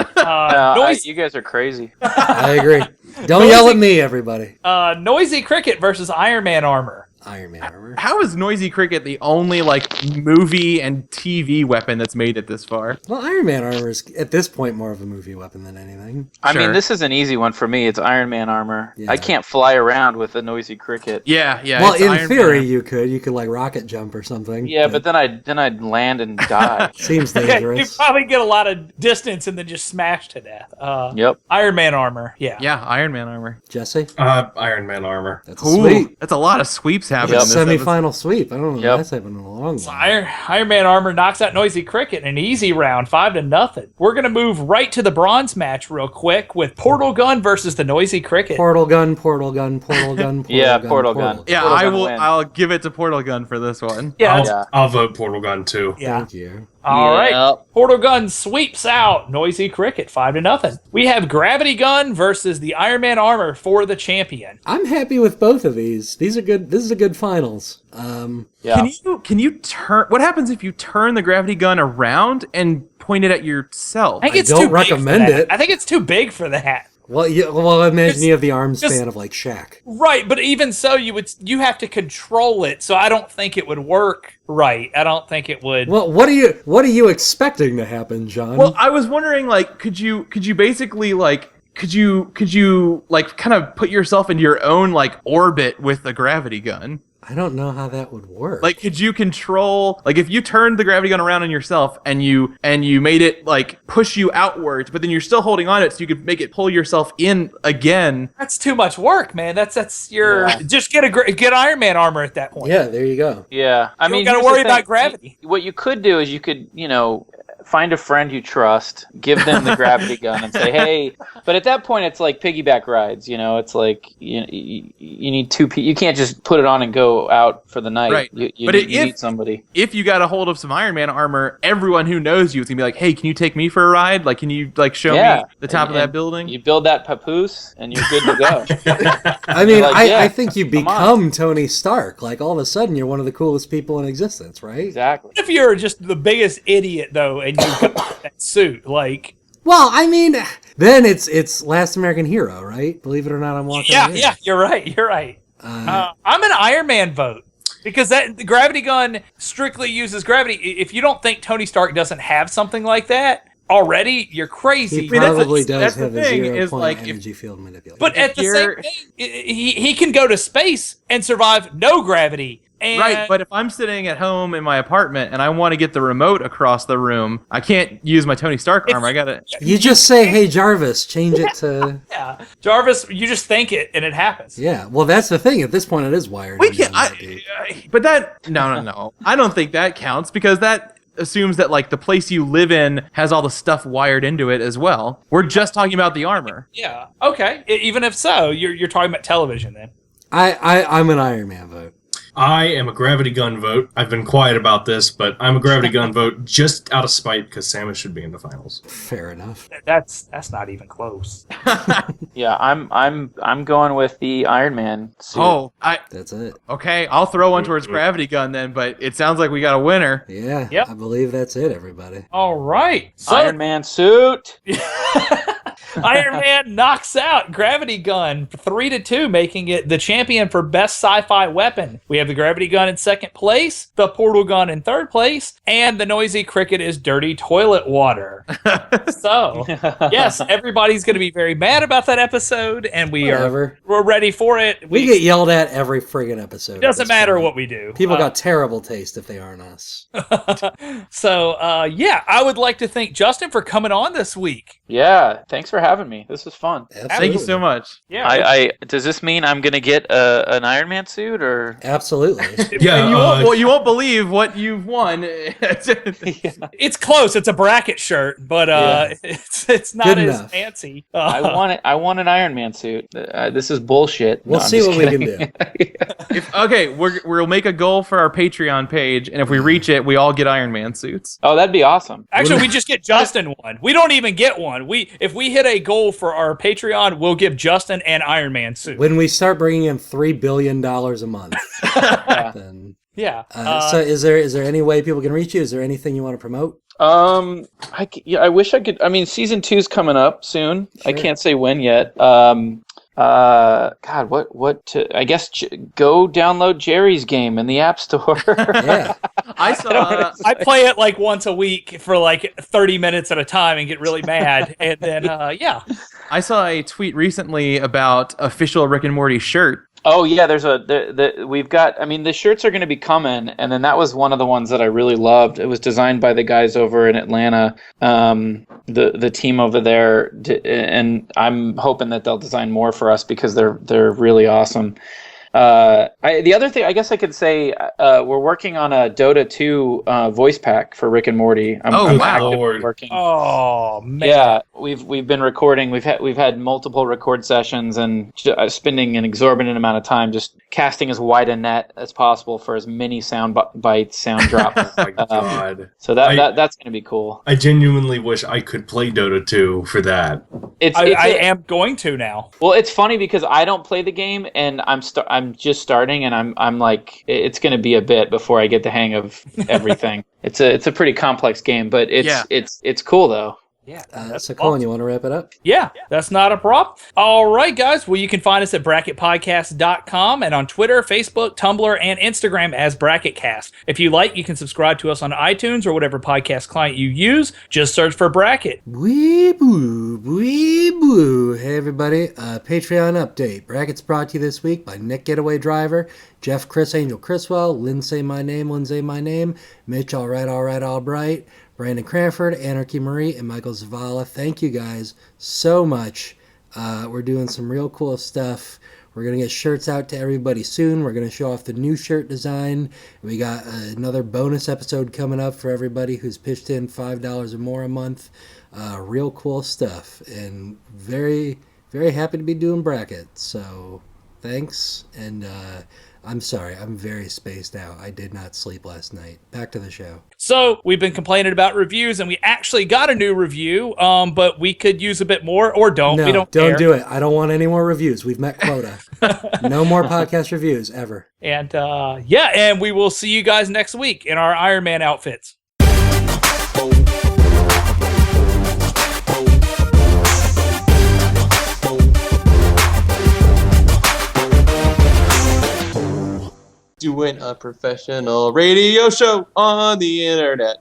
[SPEAKER 7] You guys are crazy.
[SPEAKER 2] I agree. Don't yell at me, everybody.
[SPEAKER 6] Noisy Cricket versus Iron Man Armor.
[SPEAKER 2] Iron Man armor.
[SPEAKER 1] How is Noisy Cricket the only movie and TV weapon that's made it this far?
[SPEAKER 2] Well, Iron Man armor is at this point more of a movie weapon than anything.
[SPEAKER 7] I mean, this is an easy one for me. It's Iron Man armor. Yeah. I can't fly around with a Noisy Cricket.
[SPEAKER 1] Yeah.
[SPEAKER 2] Well, in theory, you could rocket jump or something.
[SPEAKER 7] Yeah, but then I'd land and die.
[SPEAKER 2] Seems dangerous.
[SPEAKER 6] You'd probably get a lot of distance and then just smash to death.
[SPEAKER 7] Yep.
[SPEAKER 6] Iron Man armor. Yeah.
[SPEAKER 1] Yeah, Iron Man armor.
[SPEAKER 2] Jesse?
[SPEAKER 5] Iron Man armor.
[SPEAKER 2] That's sweep.
[SPEAKER 1] That's a lot of sweeps happening.
[SPEAKER 2] Yep. Semi-final sweep. I don't know if that's happened in a long
[SPEAKER 6] so
[SPEAKER 2] while.
[SPEAKER 6] Iron Man armor knocks out Noisy Cricket in an easy round, 5-0. We're gonna move right to the bronze match real quick with Portal Gun versus the Noisy Cricket.
[SPEAKER 2] Portal gun, portal gun, portal gun, portal
[SPEAKER 7] yeah,
[SPEAKER 2] gun.
[SPEAKER 7] Portal gun.
[SPEAKER 1] Yeah,
[SPEAKER 7] Portal
[SPEAKER 1] I
[SPEAKER 7] gun
[SPEAKER 1] will.
[SPEAKER 7] win.
[SPEAKER 1] I'll give it to Portal Gun for this one.
[SPEAKER 6] Yeah,
[SPEAKER 5] I'll vote Portal Gun too.
[SPEAKER 6] Yeah.
[SPEAKER 2] Thank you.
[SPEAKER 6] All right. Portal Gun sweeps out Noisy Cricket 5-0. We have Gravity Gun versus the Iron Man armor for the champion.
[SPEAKER 2] I'm happy with both of these. These are good. This is a good finals.
[SPEAKER 1] Can you turn? What happens if you turn the gravity gun around and point it at yourself?
[SPEAKER 6] I think it's
[SPEAKER 2] don't
[SPEAKER 6] too big
[SPEAKER 2] recommend
[SPEAKER 6] for that.
[SPEAKER 2] it.
[SPEAKER 6] I think it's too big for that.
[SPEAKER 2] Well, imagine you have the arm span of Shaq.
[SPEAKER 6] Right, but even so, you have to control it. So I don't think it would work right. I don't think it would.
[SPEAKER 2] Well, what are you expecting to happen, John?
[SPEAKER 1] Well, I was wondering, could you basically could you kind of put yourself into your own orbit with the gravity gun?
[SPEAKER 2] I don't know how that would work.
[SPEAKER 1] Like, could you control, like, if you turned the gravity gun around on yourself and you made it like push you outwards, but then you're still holding on to it, so you could make it pull yourself in again?
[SPEAKER 6] That's too much work, man. That's your just get Iron Man armor at that point.
[SPEAKER 2] Yeah, there you go.
[SPEAKER 7] Yeah, I
[SPEAKER 6] You
[SPEAKER 7] mean,
[SPEAKER 6] don't got to
[SPEAKER 7] here's the
[SPEAKER 6] worry
[SPEAKER 7] thing.
[SPEAKER 6] about gravity.
[SPEAKER 7] What you could do is you could, find a friend you trust, give them the gravity gun, and say, "Hey." But at that point, it's like piggyback rides. It's like you need two people. You can't just put it on and go out for the night.
[SPEAKER 1] Right.
[SPEAKER 7] You need somebody.
[SPEAKER 1] If you got a hold of some Iron Man armor, everyone who knows you is gonna be like, "Hey, can you take me for a ride? Like, can you like show me the top of that building?"
[SPEAKER 7] You build that papoose, and you're good to go.
[SPEAKER 2] I mean,
[SPEAKER 7] Like,
[SPEAKER 2] I think you become Tony Stark. Like, all of a sudden, you're one of the coolest people in existence, right?
[SPEAKER 7] Exactly.
[SPEAKER 6] If you're just the biggest idiot though, and you got that suit, like.
[SPEAKER 2] Well, I mean, then it's Last American Hero, right? Believe it or not, I'm walking.
[SPEAKER 6] Yeah, you're right. I'm an Iron Man vote. Because the gravity gun strictly uses gravity. If you don't think Tony Stark doesn't have something like that already, you're crazy.
[SPEAKER 2] He probably does
[SPEAKER 1] that's
[SPEAKER 2] have
[SPEAKER 1] the
[SPEAKER 2] a
[SPEAKER 1] thing,
[SPEAKER 2] 0
[SPEAKER 1] is
[SPEAKER 2] point
[SPEAKER 1] like,
[SPEAKER 2] energy field manipulation.
[SPEAKER 6] But at the same thing, he can go to space and survive no gravity. And
[SPEAKER 1] Right, but if I'm sitting at home in my apartment and I want to get the remote across the room, I can't use my Tony Stark armor. I gotta.
[SPEAKER 2] You just say, "Hey Jarvis, change it to."
[SPEAKER 6] Yeah, Jarvis, you just think it and it happens.
[SPEAKER 2] Yeah, well, that's the thing. At this point, it is wired.
[SPEAKER 1] We
[SPEAKER 2] into
[SPEAKER 1] can't.
[SPEAKER 2] the
[SPEAKER 1] But that no. I don't think that counts because that assumes that like the place you live in has all the stuff wired into it as well. We're just talking about the armor.
[SPEAKER 6] Yeah. Okay. Even if so, you're talking about television then.
[SPEAKER 2] I'm an Iron Man vote.
[SPEAKER 5] I am a gravity gun vote. I've been quiet about this, but I'm a gravity gun vote just out of spite because Samus should be in the finals.
[SPEAKER 2] Fair enough.
[SPEAKER 6] That's not even close.
[SPEAKER 7] Yeah, I'm going with the Iron Man suit.
[SPEAKER 2] That's it.
[SPEAKER 1] Okay, I'll throw one towards gravity gun then, but it sounds like we got a winner.
[SPEAKER 2] Yeah,
[SPEAKER 6] Yep.
[SPEAKER 2] I believe that's it, everybody.
[SPEAKER 6] All right. So
[SPEAKER 7] Iron Man suit.
[SPEAKER 6] Iron Man knocks out Gravity Gun 3-2, making it the champion for best sci-fi weapon. We have the Gravity Gun in second place, the Portal Gun in third place, and the Noisy Cricket is Dirty Toilet Water. So, yes, everybody's going to be very mad about that episode, and we're ready for it.
[SPEAKER 2] We get yelled at every friggin' episode.
[SPEAKER 6] It doesn't matter what we do.
[SPEAKER 2] People got terrible taste if they aren't us.
[SPEAKER 6] So, I would like to thank Justin for coming on this week.
[SPEAKER 7] Yeah, thanks for having me. This is fun.
[SPEAKER 2] Absolutely.
[SPEAKER 1] Thank you so much.
[SPEAKER 6] Yeah.
[SPEAKER 7] I does this mean I'm gonna get an Iron Man suit or?
[SPEAKER 2] Absolutely.
[SPEAKER 5] Yeah.
[SPEAKER 1] You won't believe what you've won.
[SPEAKER 6] It's close. It's a bracket shirt, but it's not
[SPEAKER 2] Good
[SPEAKER 6] as
[SPEAKER 2] enough.
[SPEAKER 6] fancy.
[SPEAKER 7] I want it. I want an Iron Man suit. This is bullshit.
[SPEAKER 2] We'll see what we can do.
[SPEAKER 1] We'll make a goal for our Patreon page, and if we reach it, we all get Iron Man suits.
[SPEAKER 7] Oh, that'd be awesome.
[SPEAKER 6] Actually, we just get Justin one. We don't even get one. If we hit a goal for our Patreon, we'll give Justin an Iron Man suit.
[SPEAKER 2] When we start bringing in $3 billion a month, then
[SPEAKER 6] Yeah.
[SPEAKER 2] so is there any way people can reach you? Is there anything you want to promote?
[SPEAKER 7] I wish I could. I mean, season 2's coming up soon.
[SPEAKER 2] Sure.
[SPEAKER 7] I can't say when yet. God, I guess go download Jerry's game in the App Store.
[SPEAKER 2] Yeah.
[SPEAKER 1] I
[SPEAKER 6] play it like once a week for like 30 minutes at a time and get really mad. And then,
[SPEAKER 1] I saw a tweet recently about official Rick and Morty shirt.
[SPEAKER 7] Oh yeah, we've got. I mean, the shirts are going to be coming, and then that was one of the ones that I really loved. It was designed by the guys over in Atlanta, the team over there, and I'm hoping that they'll design more for us because they're really awesome. The other thing I guess I could say, we're working on a Dota 2 voice pack for Rick and Morty. I'm actively working.
[SPEAKER 6] Oh man!
[SPEAKER 7] Yeah, we've been recording. We've had multiple record sessions and spending an exorbitant amount of time just casting as wide a net as possible for as many sound bites, sound drops.
[SPEAKER 5] Oh my god!
[SPEAKER 7] So that's going to be cool.
[SPEAKER 5] I genuinely wish I could play Dota 2 for that.
[SPEAKER 6] I am going to now.
[SPEAKER 7] Well, it's funny because I don't play the game and I'm just starting, and I'm like, it's going to be a bit before I get the hang of everything. It's a pretty complex game, but it's cool though.
[SPEAKER 2] So Colin, you want to wrap it up?
[SPEAKER 6] Yeah, that's not a problem. All right, guys. Well, you can find us at bracketpodcast.com and on Twitter, Facebook, Tumblr, and Instagram as BracketCast. If you like, you can subscribe to us on iTunes or whatever podcast client you use. Just search for Bracket.
[SPEAKER 2] Wee boo. Hey, everybody. Patreon update. Brackets brought to you this week by Nick Getaway Driver, Jeff Chris Angel Chriswell, Lindsay My Name, Mitch Albright, Brandon Cranford, Anarchy Marie, and Michael Zavala. Thank you guys so much. We're doing some real cool stuff. We're going to get shirts out to everybody soon. We're going to show off the new shirt design. We got another bonus episode coming up for everybody who's pitched in $5 or more a month. Real cool stuff. And very, very happy to be doing brackets. So thanks. And I'm sorry, I'm very spaced out. I did not sleep last night. Back to the show.
[SPEAKER 6] So we've been complaining about reviews, and we actually got a new review, but we could use a bit more, or don't.
[SPEAKER 2] No,
[SPEAKER 6] we don't
[SPEAKER 2] do it. I don't want any more reviews. We've met quota. No more podcast reviews, ever.
[SPEAKER 6] And and we will see you guys next week in our Iron Man outfits.
[SPEAKER 1] Doing a professional radio show on the internet.